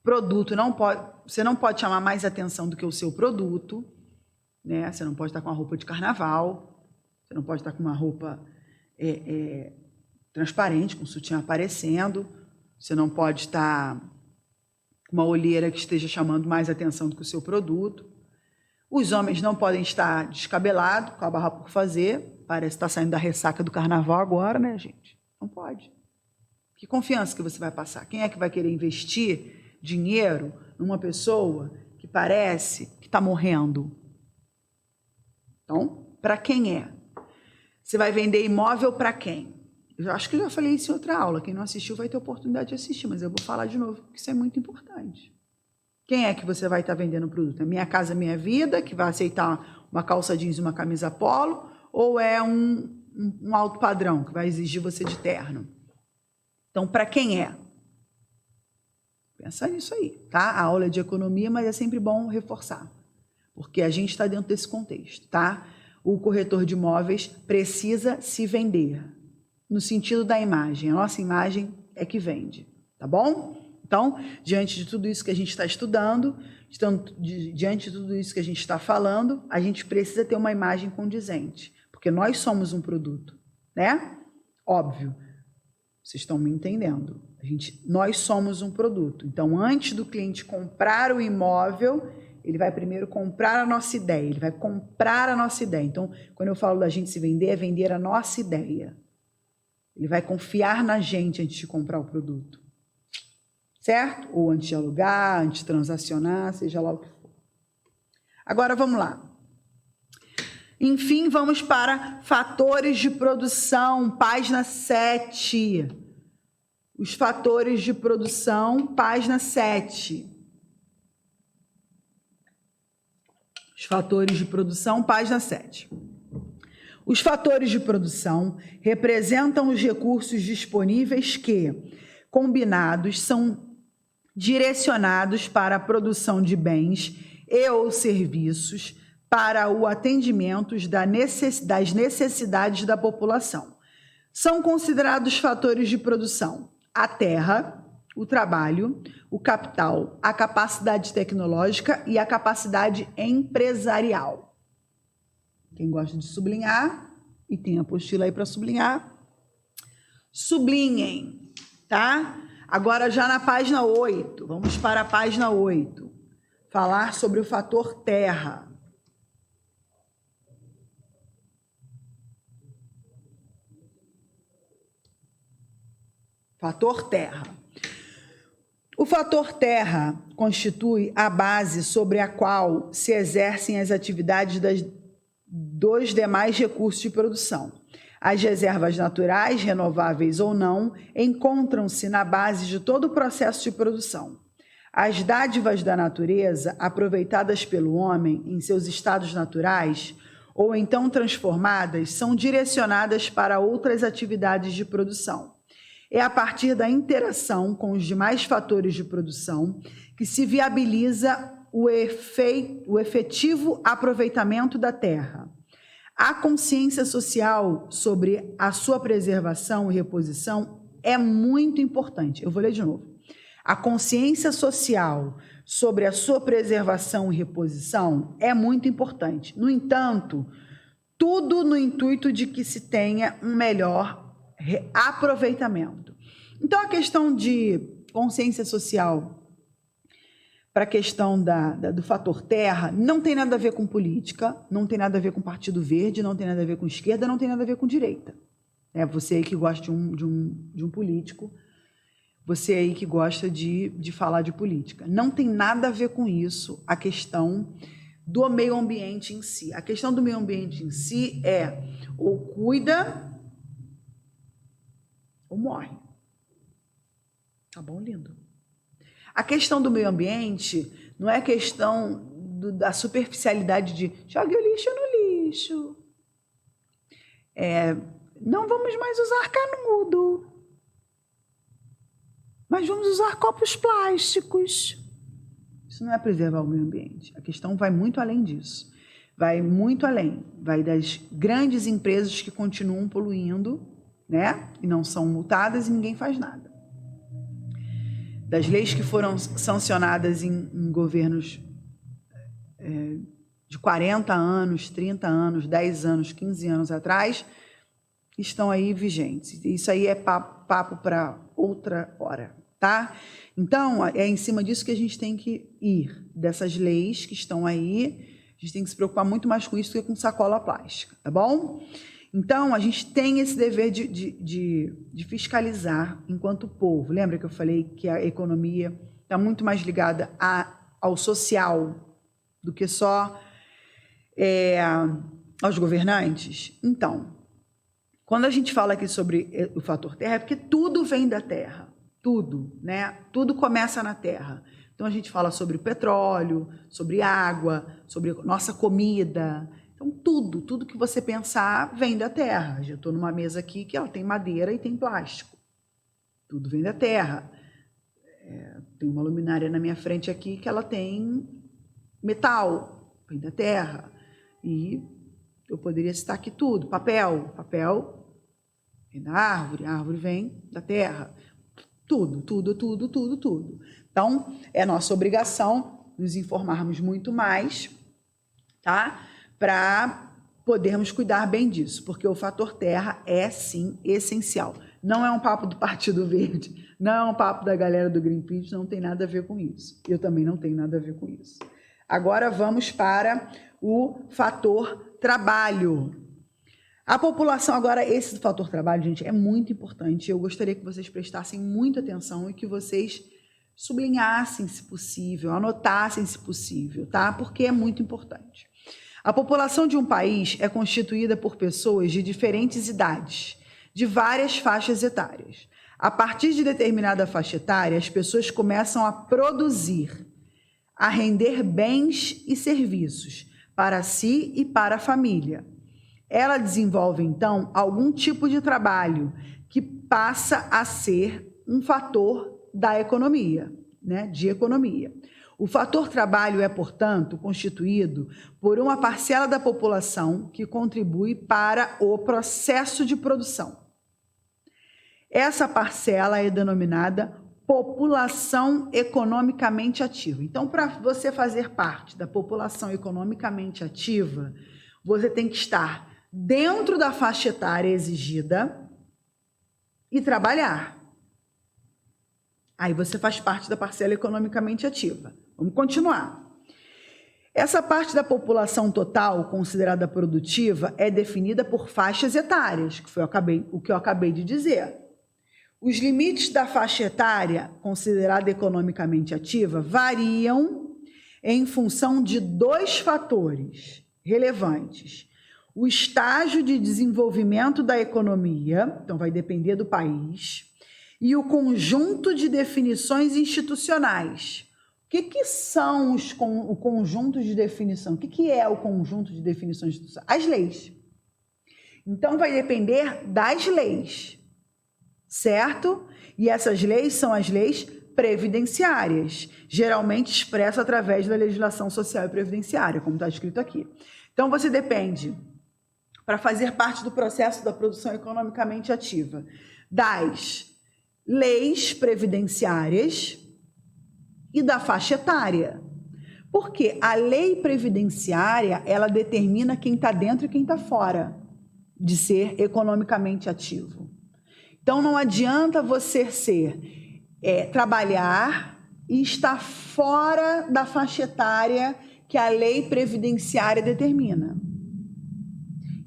produto não pode... Você não pode chamar mais atenção do que o seu produto, né? Você não pode estar com uma roupa de carnaval, você não pode estar com uma roupa transparente, com o sutiã aparecendo, você não pode estar com uma olheira que esteja chamando mais atenção do que o seu produto. Os homens não podem estar descabelados, com a barra por fazer, parece estar saindo da ressaca do carnaval agora, né, gente? Não pode. Que confiança que você vai passar? Quem é que vai querer investir dinheiro numa pessoa que parece que está morrendo? Então, para quem é? Você vai vender imóvel para quem? Eu acho que eu já falei isso em outra aula. Quem não assistiu vai ter oportunidade de assistir, mas eu vou falar de novo, porque isso é muito importante. Quem é que você vai estar vendendo o produto? É Minha Casa, Minha Vida, que vai aceitar uma calça jeans e uma camisa polo, ou é um alto padrão, que vai exigir você de terno? Então, para quem é? Pensa nisso aí, tá? A aula é de economia, mas é sempre bom reforçar, porque a gente está dentro desse contexto, tá? O corretor de imóveis precisa se vender, no sentido da imagem. A nossa imagem é que vende, tá bom? Então, diante de tudo isso que a gente está estudando, diante de tudo isso que a gente está falando, a gente precisa ter uma imagem condizente, porque nós somos um produto, né? Óbvio, vocês estão me entendendo. Nós somos um produto. Então, antes do cliente comprar o imóvel, ele vai primeiro comprar a nossa ideia, ele vai comprar a nossa ideia. Então, quando eu falo da gente se vender, é vender a nossa ideia. Ele vai confiar na gente antes de comprar o produto. Certo? Ou antes de alugar, antes de transacionar, seja lá o que for. Agora, vamos lá. Enfim, vamos para fatores de produção, página 7. Os fatores de produção, página 7. Os fatores de produção, página 7. Os fatores de produção representam os recursos disponíveis que, combinados, são direcionados para a produção de bens e ou serviços para o atendimento das necessidades da população. São considerados fatores de produção a terra, o trabalho, o capital, a capacidade tecnológica e a capacidade empresarial. Quem gosta de sublinhar, e tem a apostila aí para sublinhar, sublinhem, tá? Agora já na página 8, vamos para a página 8, falar sobre o fator terra. Fator terra. O fator terra constitui a base sobre a qual se exercem as atividades dos demais recursos de produção. As reservas naturais, renováveis ou não, encontram-se na base de todo o processo de produção. As dádivas da natureza, aproveitadas pelo homem em seus estados naturais, ou então transformadas, são direcionadas para outras atividades de produção. É a partir da interação com os demais fatores de produção que se viabiliza o efetivo aproveitamento da terra. A consciência social sobre a sua preservação e reposição é muito importante. Eu vou ler de novo. A consciência social sobre a sua preservação e reposição é muito importante. No entanto, tudo no intuito de que se tenha um melhor aproveitamento. Então, a questão de consciência social para a questão do fator terra não tem nada a ver com política, não tem nada a ver com Partido Verde, não tem nada a ver com esquerda, não tem nada a ver com direita. Você aí que gosta de um político, você aí que gosta de falar de política. Não tem nada a ver com isso a questão do meio ambiente em si. A questão do meio ambiente em si é ou cuida ou morre. Tá bom, lindo? A questão do meio ambiente não é questão da superficialidade de jogue o lixo no lixo. Não vamos mais usar canudo, mas vamos usar copos plásticos. Isso não é preservar o meio ambiente. A questão vai muito além disso. Vai muito além. Vai das grandes empresas que continuam poluindo, né? E não são multadas e ninguém faz nada. Das leis que foram sancionadas em governos de 40 anos, 30 anos, 10 anos, 15 anos atrás, estão aí vigentes. Isso aí é papo para outra hora, tá? Então, é em cima disso que a gente tem que ir, dessas leis que estão aí. A gente tem que se preocupar muito mais com isso do que com sacola plástica, tá bom? Então, a gente tem esse dever de fiscalizar enquanto povo. Lembra que eu falei que a economia está muito mais ligada ao social do que só aos governantes? Então, quando a gente fala aqui sobre o fator terra, é porque tudo vem da terra. Tudo, né? Tudo começa na terra. Então, a gente fala sobre petróleo, sobre água, sobre nossa comida. Então, tudo que você pensar vem da terra. Já estou numa mesa aqui que ela tem madeira e tem plástico. Tudo vem da terra. Tem uma luminária na minha frente aqui que ela tem metal, vem da terra. E eu poderia citar aqui tudo. Papel vem da árvore, a árvore vem da terra. Tudo. Então, é nossa obrigação nos informarmos muito mais, tá? Para podermos cuidar bem disso, porque o fator terra é, sim, essencial. Não é um papo do Partido Verde, não é um papo da galera do Greenpeace, não tem nada a ver com isso. Eu também não tenho nada a ver com isso. Agora vamos para o fator trabalho. A população, agora, esse fator trabalho, gente, é muito importante. Eu gostaria que vocês prestassem muita atenção e que vocês sublinhassem, se possível, anotassem, se possível, tá? Porque é muito importante. A população de um país é constituída por pessoas de diferentes idades, de várias faixas etárias. A partir de determinada faixa etária, as pessoas começam a produzir, a render bens e serviços para si e para a família. Ela desenvolve, então, algum tipo de trabalho que passa a ser um fator da economia, né? De economia. O fator trabalho é, portanto, constituído por uma parcela da população que contribui para o processo de produção. Essa parcela é denominada população economicamente ativa. Então, para você fazer parte da população economicamente ativa, você tem que estar dentro da faixa etária exigida e trabalhar. Aí você faz parte da parcela economicamente ativa. Vamos continuar. Essa parte da população total considerada produtiva é definida por faixas etárias, que foi o que eu acabei de dizer. Os limites da faixa etária considerada economicamente ativa variam em função de dois fatores relevantes: o estágio de desenvolvimento da economia, então vai depender do país, e o conjunto de definições institucionais. O que são o conjunto de definição? O que é o conjunto de definições institucionais? As leis. Então, vai depender das leis, certo? E essas leis são as leis previdenciárias, geralmente expressas através da legislação social e previdenciária, como está escrito aqui. Então, você depende, para fazer parte do processo da produção economicamente ativa, das leis previdenciárias e da faixa etária. Porque a lei previdenciária, ela determina quem está dentro e quem está fora de ser economicamente ativo. Então, não adianta você trabalhar e estar fora da faixa etária que a lei previdenciária determina.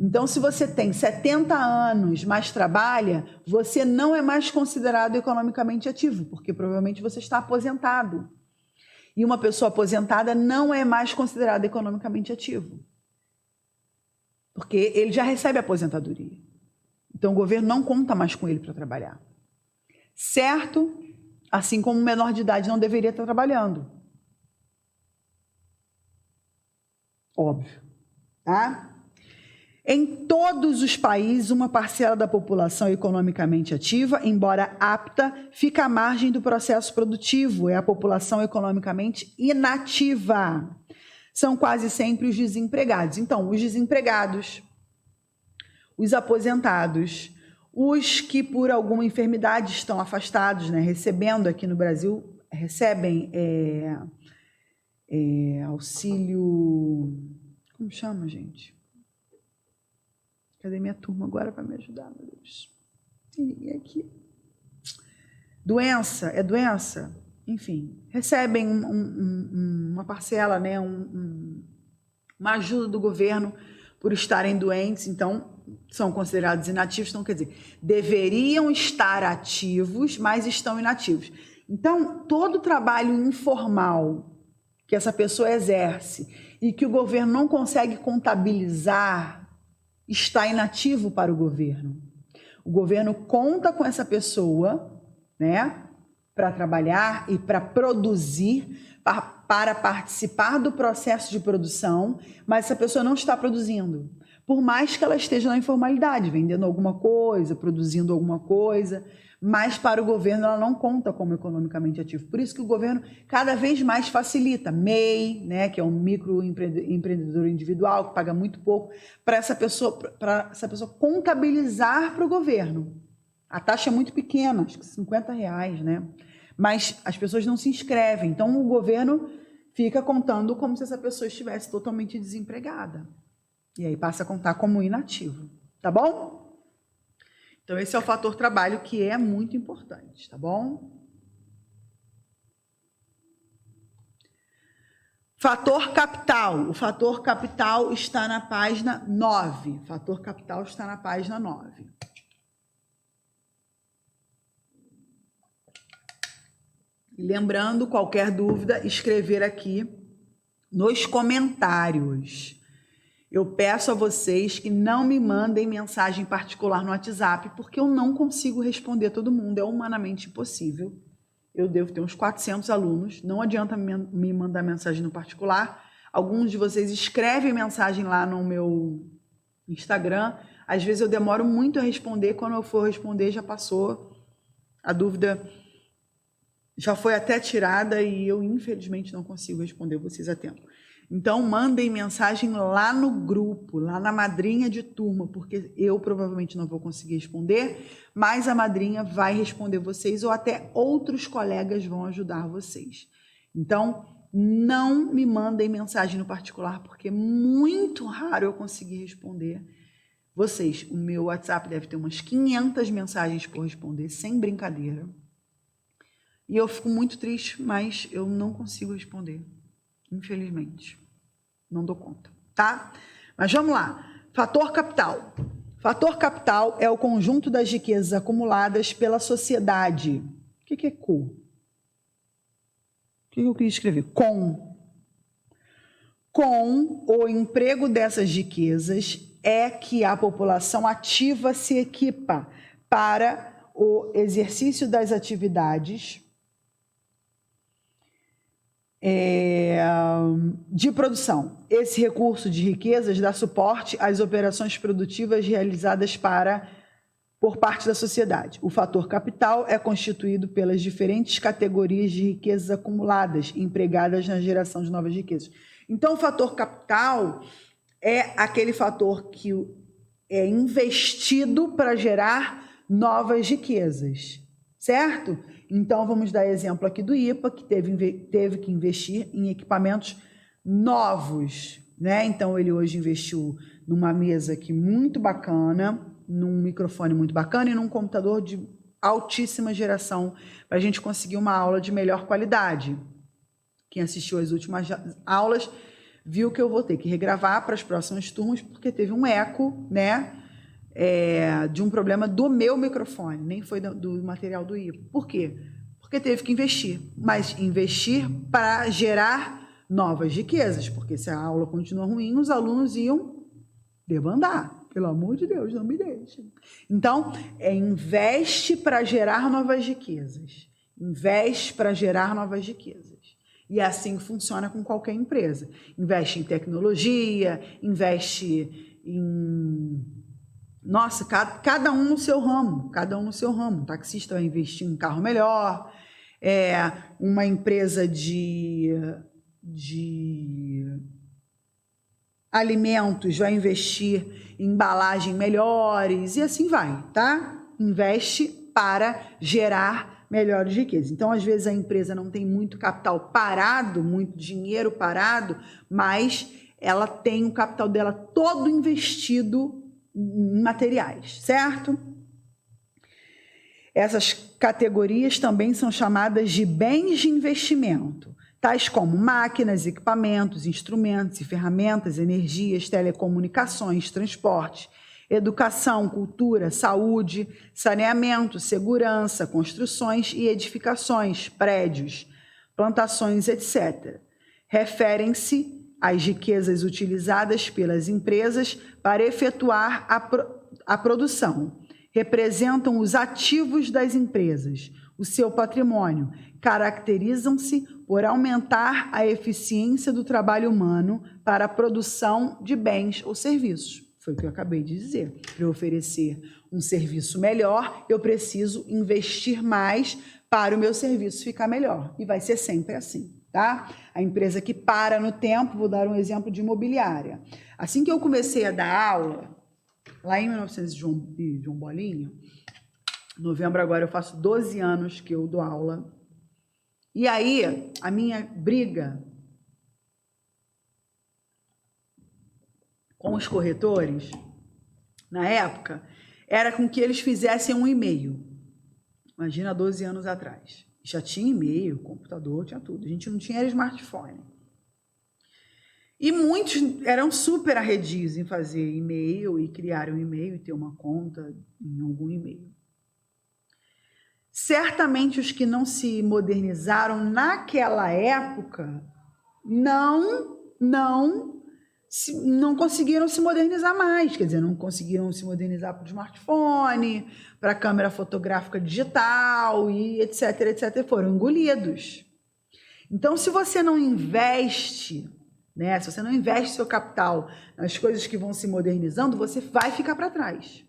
Então, se você tem 70 anos, mas trabalha, você não é mais considerado economicamente ativo, porque provavelmente você está aposentado. E uma pessoa aposentada não é mais considerada economicamente ativo, porque ele já recebe aposentadoria. Então, o governo não conta mais com ele para trabalhar. Certo? Assim como o menor de idade não deveria estar trabalhando. Óbvio. Tá? Em todos os países, uma parcela da população economicamente ativa, embora apta, fica à margem do processo produtivo. É a população economicamente inativa. São quase sempre os desempregados. Então, os desempregados, os aposentados, os que por alguma enfermidade estão afastados, né, recebendo aqui no Brasil, recebem auxílio... Como chama, gente? Cadê minha turma agora para me ajudar, meu Deus? E aqui? Doença? Enfim, recebem uma parcela, né, uma ajuda do governo por estarem doentes, então são considerados inativos, então quer dizer, deveriam estar ativos, mas estão inativos. Então, todo trabalho informal que essa pessoa exerce e que o governo não consegue contabilizar, está inativo para o governo. O governo conta com essa pessoa, né, para trabalhar e para produzir, para participar do processo de produção, mas essa pessoa não está produzindo. Por mais que ela esteja na informalidade, vendendo alguma coisa, produzindo alguma coisa, mas para o governo ela não conta como economicamente ativo. Por isso que o governo cada vez mais facilita MEI, né, que é um microempreendedor individual, que paga muito pouco, para essa pessoa contabilizar para o governo. A taxa é muito pequena, acho que R$50, né? Mas as pessoas não se inscrevem, então o governo fica contando como se essa pessoa estivesse totalmente desempregada. E aí passa a contar como inativo, tá bom? Então, esse é o fator trabalho que é muito importante, tá bom? Fator capital. O fator capital está na página 9. Fator capital está na página 9. E lembrando, qualquer dúvida, escrever aqui nos comentários. Eu peço a vocês que não me mandem mensagem particular no WhatsApp, porque eu não consigo responder todo mundo, é humanamente impossível. Eu devo ter uns 400 alunos, não adianta me mandar mensagem no particular. Alguns de vocês escrevem mensagem lá no meu Instagram, às vezes eu demoro muito a responder, quando eu for responder já passou, a dúvida já foi até tirada e eu infelizmente não consigo responder vocês a tempo. Então, mandem mensagem lá no grupo, lá na madrinha de turma, porque eu provavelmente não vou conseguir responder, mas a madrinha vai responder vocês ou até outros colegas vão ajudar vocês. Então, não me mandem mensagem no particular, porque é muito raro eu conseguir responder vocês. O meu WhatsApp deve ter umas 500 mensagens por responder, sem brincadeira. E eu fico muito triste, mas eu não consigo responder. Infelizmente, não dou conta, tá? Mas vamos lá. Fator capital. Fator capital é o conjunto das riquezas acumuladas pela sociedade. O que é co? O que eu queria escrever? Com o emprego dessas riquezas é que a população ativa se equipa para o exercício das atividades de produção. Esse recurso de riquezas dá suporte às operações produtivas realizadas por parte da sociedade. O fator capital é constituído pelas diferentes categorias de riquezas acumuladas, empregadas na geração de novas riquezas. Então, o fator capital é aquele fator que é investido para gerar novas riquezas, certo? Então, vamos dar exemplo aqui do IPA, que teve que investir em equipamentos novos, né? Então, ele hoje investiu numa mesa aqui muito bacana, num microfone muito bacana e num computador de altíssima geração para a gente conseguir uma aula de melhor qualidade. Quem assistiu às últimas aulas viu que eu vou ter que regravar para as próximas turmas porque teve um eco, né? De um problema do meu microfone, nem foi do material do IPA. Por quê? Porque teve que investir, mas investir para gerar novas riquezas, porque se a aula continua ruim, os alunos iam debandar. Pelo amor de Deus, não me deixe. Então, investe para gerar novas riquezas. Investe para gerar novas riquezas. E assim funciona com qualquer empresa. Investe em tecnologia, investe em... Nossa, cada um no seu ramo, cada um no seu ramo. Um taxista vai investir em um carro melhor, uma empresa de alimentos vai investir em embalagem melhores e assim vai, tá? Investe para gerar melhores riquezas. Então, às vezes, a empresa não tem muito capital parado, muito dinheiro parado, mas ela tem o capital dela todo investido em materiais, certo? Essas categorias também são chamadas de bens de investimento, tais como máquinas, equipamentos, instrumentos e ferramentas, energias, telecomunicações, transporte, educação, cultura, saúde, saneamento, segurança, construções e edificações, prédios, plantações, etc. Referem-se às riquezas utilizadas pelas empresas para efetuar a produção. Representam os ativos das empresas, o seu patrimônio, caracterizam-se por aumentar a eficiência do trabalho humano para a produção de bens ou serviços. Foi o que eu acabei de dizer. Para eu oferecer um serviço melhor, eu preciso investir mais para o meu serviço ficar melhor. E vai ser sempre assim, tá? A empresa que para no tempo, vou dar um exemplo de imobiliária. Assim que eu comecei a dar aula, lá em 1900 de João Bolinha, em novembro agora eu faço 12 anos que eu dou aula. E aí, a minha briga com os corretores, na época, era com que eles fizessem um e-mail. Imagina, 12 anos atrás. Já tinha e-mail, computador, tinha tudo. A gente não tinha smartphone. E muitos eram super arredios em fazer e-mail e criar um e-mail e ter uma conta em algum e-mail. Certamente os que não se modernizaram naquela época não conseguiram se modernizar mais, quer dizer, não conseguiram se modernizar para o smartphone, para a câmera fotográfica digital e etc, etc, foram engolidos. Então, se você não investe, né, se você não investe seu capital nas coisas que vão se modernizando, você vai ficar para trás.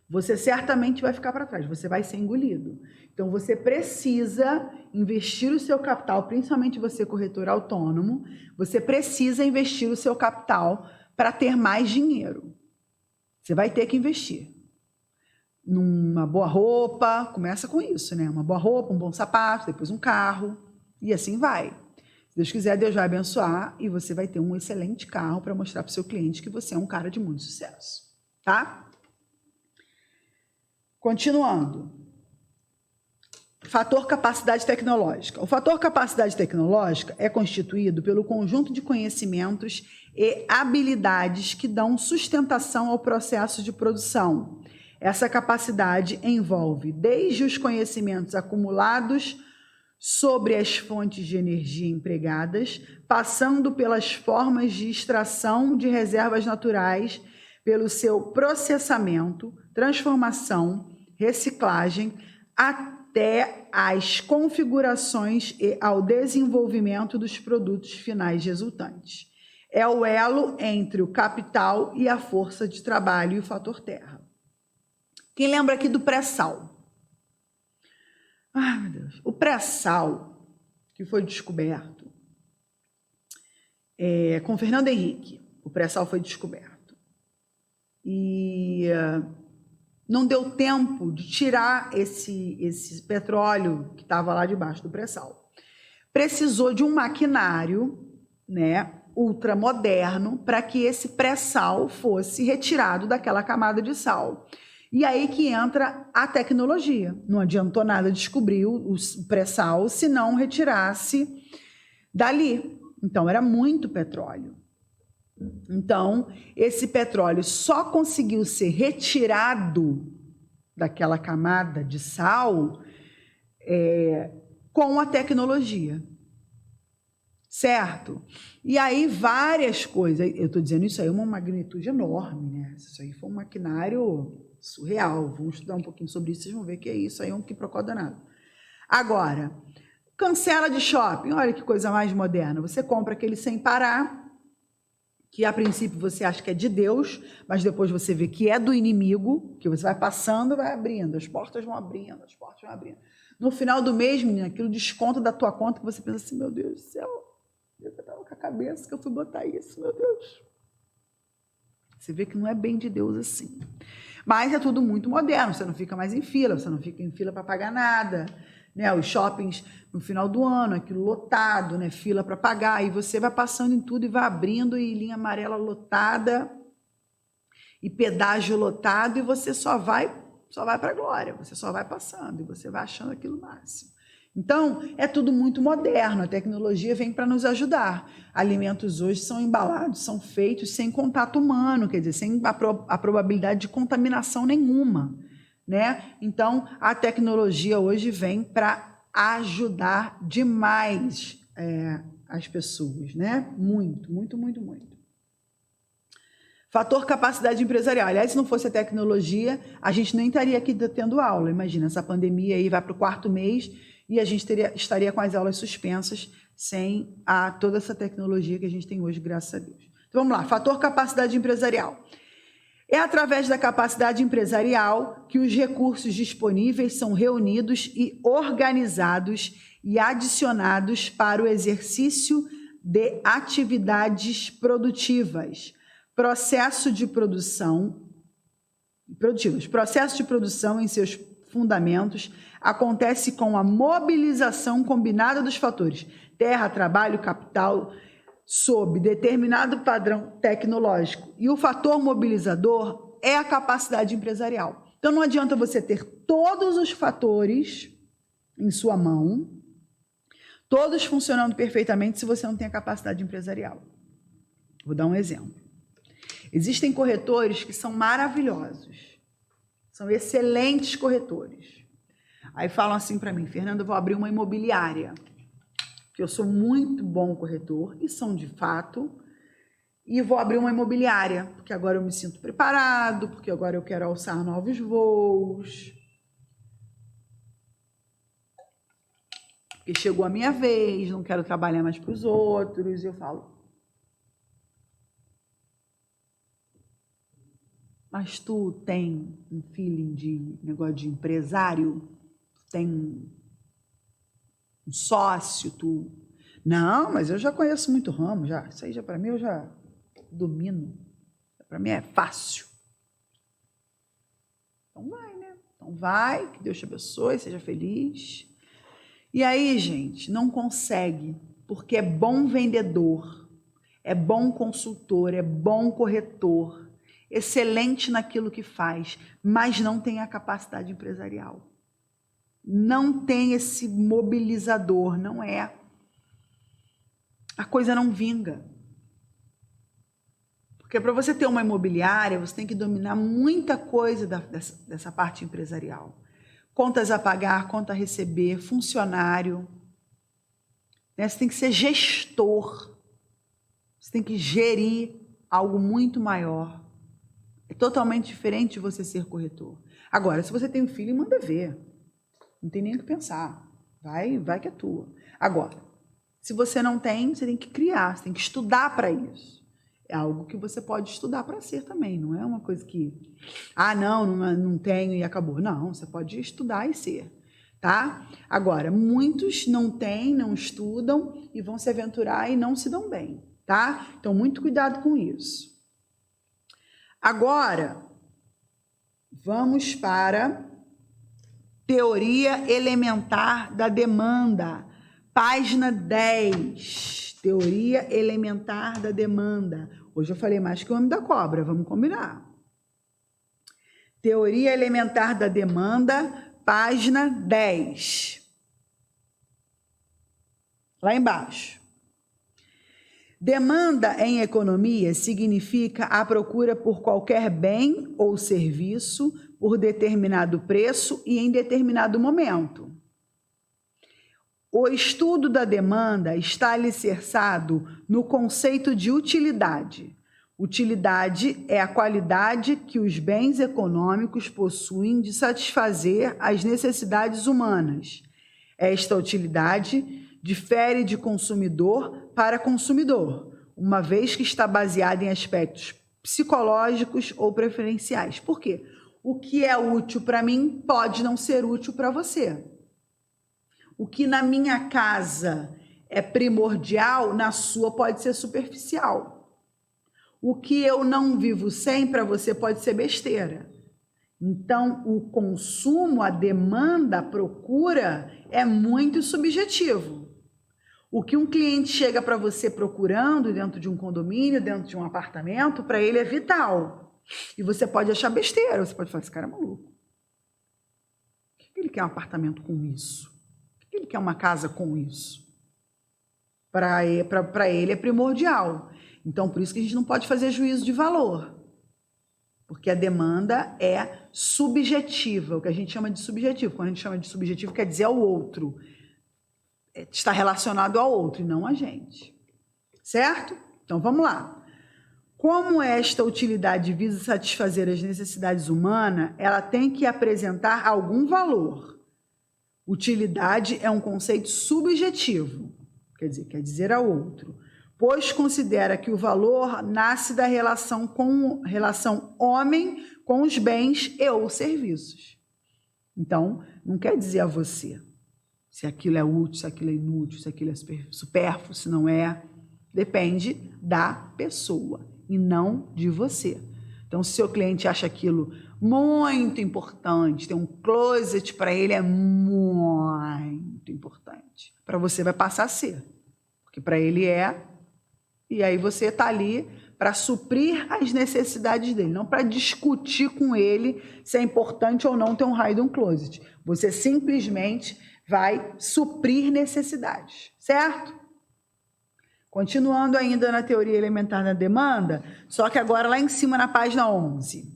Você certamente vai ficar para trás, você vai ser engolido. Então, você precisa investir o seu capital, principalmente você, corretor autônomo, você precisa investir o seu capital para ter mais dinheiro. Você vai ter que investir. Numa boa roupa, começa com isso, né? Uma boa roupa, um bom sapato, depois um carro, e assim vai. Se Deus quiser, Deus vai abençoar e você vai ter um excelente carro para mostrar para o seu cliente que você é um cara de muito sucesso, tá? Continuando. Fator capacidade tecnológica. O fator capacidade tecnológica é constituído pelo conjunto de conhecimentos e habilidades que dão sustentação ao processo de produção. Essa capacidade envolve desde os conhecimentos acumulados sobre as fontes de energia empregadas, passando pelas formas de extração de reservas naturais, pelo seu processamento, transformação, reciclagem, até as configurações e ao desenvolvimento dos produtos finais resultantes. É o elo entre o capital e a força de trabalho e o fator terra. Quem lembra aqui do pré-sal? Ai, meu Deus. O pré-sal, que foi descoberto com Fernando Henrique, o pré-sal foi descoberto. E não deu tempo de tirar esse petróleo que estava lá debaixo do pré-sal. Precisou de um maquinário, né, ultramoderno, para que esse pré-sal fosse retirado daquela camada de sal. E aí que entra a tecnologia. Não adiantou nada descobrir o pré-sal se não retirasse dali. Então, era muito petróleo. Então, esse petróleo só conseguiu ser retirado daquela camada de sal com a tecnologia. Certo? E aí várias coisas. Eu estou dizendo isso aí é uma magnitude enorme, né? Isso aí foi um maquinário surreal. Vamos estudar um pouquinho sobre isso, vocês vão ver que é isso aí, é um quiprocó danado. Agora, cancela de shopping. Olha que coisa mais moderna. Você compra aquele sem parar, que a princípio você acha que é de Deus, mas depois você vê que é do inimigo, que você vai passando, vai abrindo, as portas vão abrindo, as portas vão abrindo. No final do mês, menina, aquilo desconta da tua conta que você pensa assim, meu Deus do céu, eu estava com a cabeça que eu fui botar isso, meu Deus. Você vê que não é bem de Deus assim. Mas é tudo muito moderno, você não fica mais em fila, você não fica em fila para pagar nada, né? Os shoppings no final do ano, aquilo lotado, né? Fila para pagar, e você vai passando em tudo e vai abrindo, e linha amarela lotada, e pedágio lotado, e você só vai para a glória, você só vai passando, e você vai achando aquilo máximo. Então, é tudo muito moderno, a tecnologia vem para nos ajudar. Alimentos hoje são embalados, são feitos sem contato humano, quer dizer, sem a probabilidade de contaminação nenhuma, né? Então, a tecnologia hoje vem para ajudar demais as pessoas, né? Muito, muito, muito, muito. Fator capacidade empresarial. Aliás, se não fosse a tecnologia, a gente nem estaria aqui tendo aula. Imagina, essa pandemia aí vai para o 4º mês e a gente estaria com as aulas suspensas sem toda essa tecnologia que a gente tem hoje, graças a Deus. Então, vamos lá. Fator capacidade empresarial. É através da capacidade empresarial que os recursos disponíveis são reunidos e organizados e adicionados para o exercício de atividades produtivas. Processo de produção em seus fundamentos acontece com a mobilização combinada dos fatores terra, trabalho, capital, sob determinado padrão tecnológico. E o fator mobilizador é a capacidade empresarial. Então, não adianta você ter todos os fatores em sua mão, todos funcionando perfeitamente, se você não tem a capacidade empresarial. Vou dar um exemplo. Existem corretores que são maravilhosos, são excelentes corretores. Aí falam assim para mim, Fernanda, eu vou abrir uma imobiliária, que eu sou muito bom corretor, e são de fato, e vou abrir uma imobiliária, porque agora eu me sinto preparado, porque agora eu quero alçar novos voos, porque chegou a minha vez, não quero trabalhar mais para os outros, e eu falo, mas tu tem um feeling de negócio de empresário? Tu tem um sócio? Tu... Não, mas eu já conheço muito ramo, já. Isso aí já para mim eu já domino. Para mim é fácil. Então vai, né? Então vai, que Deus te abençoe, seja feliz. E aí, gente, não consegue, porque é bom vendedor, é bom consultor, é bom corretor, excelente naquilo que faz, mas não tem a capacidade empresarial. Não tem esse mobilizador, não é. A coisa não vinga. Porque para você ter uma imobiliária, você tem que dominar muita coisa dessa parte empresarial. Contas a pagar, conta a receber, funcionário, né? Você tem que ser gestor. Você tem que gerir algo muito maior. É totalmente diferente de você ser corretor. Agora, se você tem um filho, manda ver. Não tem nem o que pensar. Vai que é tua. Agora, se você não tem, você tem que criar, você tem que estudar para isso. É algo que você pode estudar para ser também, não é uma coisa que, não tenho e acabou. Não, você pode estudar e ser, tá? Agora, muitos não têm, não estudam e vão se aventurar e não se dão bem, tá? Então, muito cuidado com isso. Agora, vamos para teoria elementar da demanda. Página 10, teoria elementar da demanda. Hoje eu falei mais que o homem da cobra, vamos combinar. Teoria elementar da demanda, página 10. Lá embaixo. Demanda em economia significa a procura por qualquer bem ou serviço por determinado preço e em determinado momento. O estudo da demanda está alicerçado no conceito de utilidade. Utilidade é a qualidade que os bens econômicos possuem de satisfazer as necessidades humanas. Esta utilidade difere de consumidor para consumidor, uma vez que está baseada em aspectos psicológicos ou preferenciais. Por quê? O que é útil para mim pode não ser útil para você. O que na minha casa é primordial, na sua pode ser superficial. O que eu não vivo sem, para você pode ser besteira. Então, o consumo, a demanda, a procura é muito subjetivo. O que um cliente chega para você procurando dentro de um condomínio, dentro de um apartamento, para ele é vital. E você pode achar besteira, você pode falar, esse cara é maluco. Por que ele quer um apartamento com isso? Ele quer uma casa com isso. Para ele é primordial. Então, por isso que a gente não pode fazer juízo de valor. Porque a demanda é subjetiva, o que a gente chama de subjetivo. Quando a gente chama de subjetivo, quer dizer ao outro. Está relacionado ao outro e não a gente. Certo? Então, vamos lá. Como esta utilidade visa satisfazer as necessidades humanas, ela tem que apresentar algum valor. Utilidade é um conceito subjetivo, quer dizer ao outro, pois considera que o valor nasce da relação homem com os bens e ou serviços. Então, não quer dizer a você se aquilo é útil, se aquilo é inútil, se aquilo é supérfluo, se não é. Depende da pessoa e não de você. Então, se seu cliente acha aquilo muito importante, tem um closet para ele é muito importante. Para você vai passar a ser, porque para ele é, e aí você está ali para suprir as necessidades dele, não para discutir com ele se é importante ou não ter um raio de um closet. Você simplesmente vai suprir necessidades, certo? Continuando ainda na teoria elementar da demanda, só que agora lá em cima na página 11.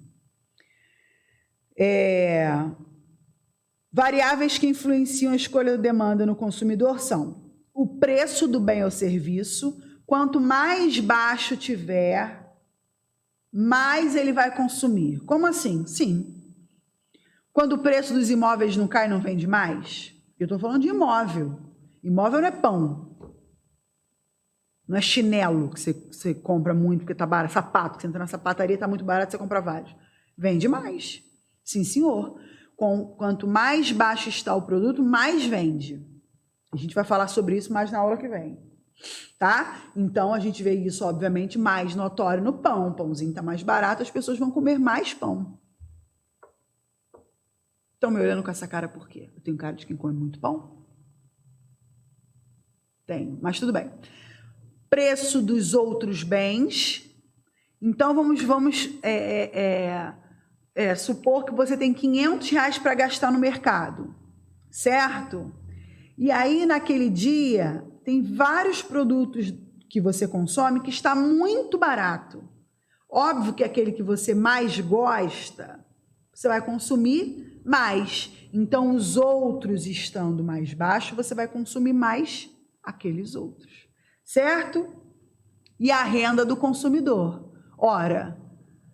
Variáveis que influenciam a escolha da demanda no consumidor são o preço do bem ou serviço. Quanto mais baixo tiver, mais ele vai consumir. Como assim? Sim. Quando o preço dos imóveis não cai, não vende mais? Eu estou falando de imóvel. Imóvel não é pão. Não é chinelo que você compra muito porque está barato. Sapato, que você entra na sapataria, está muito barato, você compra vários. Vende mais. Sim, senhor. Quanto mais baixo está o produto, mais vende. A gente vai falar sobre isso mais na aula que vem. Tá? Então, a gente vê isso, obviamente, mais notório no pão. O pãozinho está mais barato, as pessoas vão comer mais pão. Estão me olhando com essa cara por quê? Eu tenho cara de quem come muito pão? Tenho, mas tudo bem. Preço dos outros bens. Então, vamos supor que você tem R$500 para gastar no mercado, certo? E aí, naquele dia, tem vários produtos que você consome que está muito barato. Óbvio que aquele que você mais gosta, você vai consumir mais. Então, os outros estando mais baixos, você vai consumir mais aqueles outros, certo? E a renda do consumidor. Ora,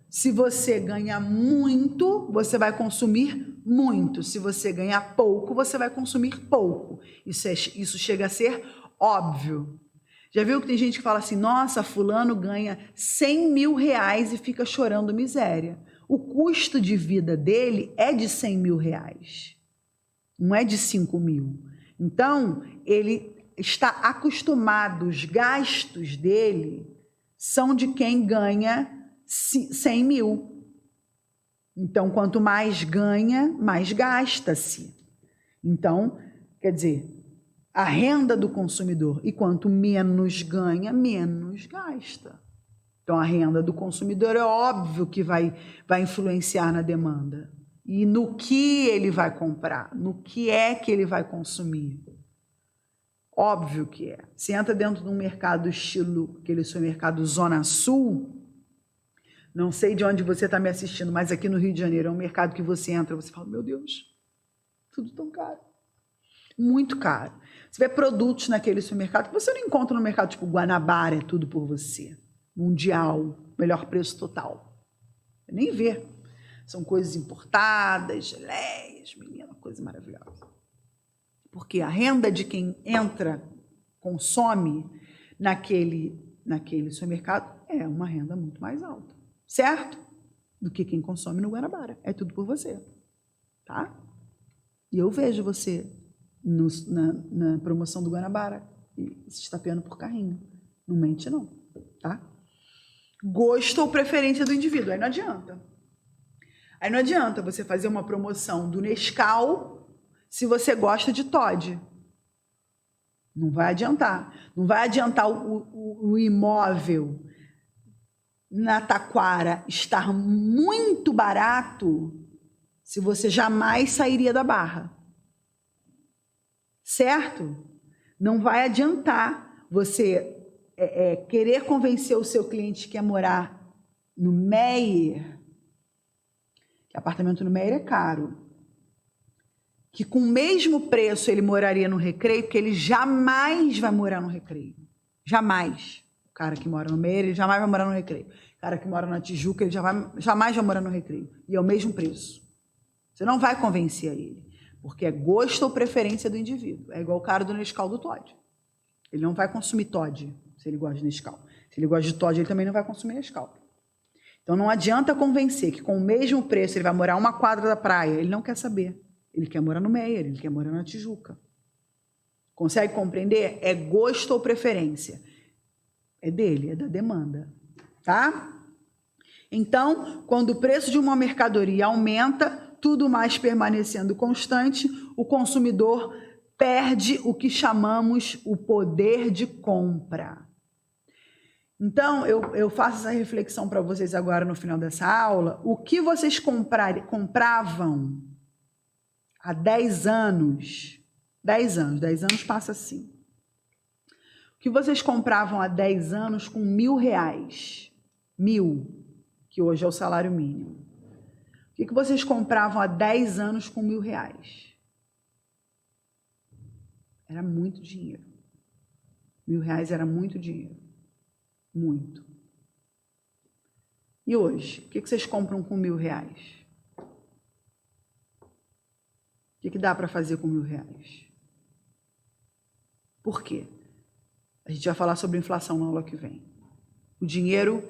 se você ganha muito, você vai consumir muito. Se você ganha pouco, você vai consumir pouco. Isso chega a ser óbvio. Já viu que tem gente que fala assim, nossa, fulano ganha 100 mil reais e fica chorando miséria. O custo de vida dele é de 100 mil reais, não é de 5 mil. Então, ele está acostumado, os gastos dele são de quem ganha 100 mil. Então, quanto mais ganha, mais gasta-se. Então, quer dizer, a renda do consumidor, e quanto menos ganha, menos gasta. Então, a renda do consumidor é óbvio que vai influenciar na demanda. E no que ele vai comprar, no que é que ele vai consumir. Óbvio que é. Você entra dentro de um mercado estilo, aquele supermercado Zona Sul, não sei de onde você está me assistindo, mas aqui no Rio de Janeiro é um mercado que você entra, você fala, meu Deus, tudo tão caro. Muito caro. Você vê produtos naquele supermercado que você não encontra no mercado tipo Guanabara, é tudo por você. Mundial, melhor preço total. Você nem vê. São coisas importadas, geleias, menina, coisa maravilhosa. Porque a renda de quem entra, consome naquele supermercado é uma renda muito mais alta, certo? Do que quem consome no Guanabara. É tudo por você, tá? E eu vejo você na promoção do Guanabara e se estapeando por carrinho. Não mente não, tá? Gosto ou preferência do indivíduo, aí não adianta. Aí não adianta você fazer uma promoção do Nescau se você gosta de Toddy. Não vai adiantar. Não vai adiantar o imóvel na Taquara estar muito barato se você jamais sairia da Barra. Certo? Não vai adiantar você querer convencer o seu cliente que quer morar no Meier, que apartamento no Meier é caro, que com o mesmo preço ele moraria no Recreio, porque ele jamais vai morar no Recreio. Jamais. O cara que mora no Meier, ele jamais vai morar no Recreio. O cara que mora na Tijuca, ele jamais vai morar no Recreio. E é o mesmo preço. Você não vai convencer ele, porque é gosto ou preferência do indivíduo. É igual o cara do Nescau do Toddy. Ele não vai consumir Toddy, se ele gosta de Nescau. Se ele gosta de Toddy, ele também não vai consumir Nescau. Então não adianta convencer que com o mesmo preço ele vai morar uma quadra da praia. Ele não quer saber. Ele quer morar no Meier, ele quer morar na Tijuca. Consegue compreender? É gosto ou preferência. É dele, é da demanda. Tá? Então, quando o preço de uma mercadoria aumenta, tudo mais permanecendo constante, o consumidor perde o que chamamos o poder de compra. Então, eu faço essa reflexão para vocês agora no final dessa aula. O que vocês compravam há 10 anos, 10 anos passa assim. O que vocês compravam há 10 anos com R$1.000, 1.000, que hoje é o salário mínimo. O que vocês compravam há 10 anos com R$1.000? Era muito dinheiro. R$1.000 era muito dinheiro. Muito. E hoje, o que vocês compram com R$1.000? O que dá para fazer com R$1.000? Por quê? A gente vai falar sobre inflação na aula que vem. O dinheiro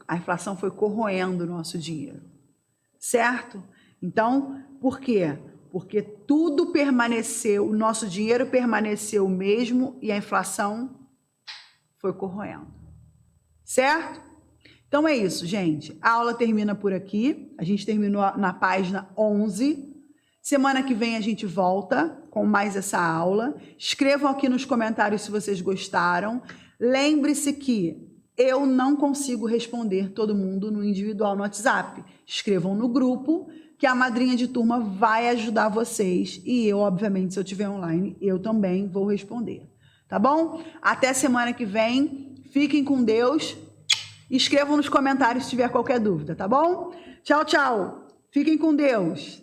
a inflação foi corroendo o nosso dinheiro. Certo? Então, por quê? Porque tudo permaneceu, o nosso dinheiro permaneceu o mesmo e a inflação foi corroendo. Certo? Então é isso, gente. A aula termina por aqui. A gente terminou na página 11. Semana que vem a gente volta com mais essa aula. Escrevam aqui nos comentários se vocês gostaram. Lembre-se que eu não consigo responder todo mundo no individual no WhatsApp. Escrevam no grupo que a madrinha de turma vai ajudar vocês. E eu, obviamente, se eu estiver online, eu também vou responder. Tá bom? Até semana que vem. Fiquem com Deus. Escrevam nos comentários se tiver qualquer dúvida, tá bom? Tchau, tchau. Fiquem com Deus.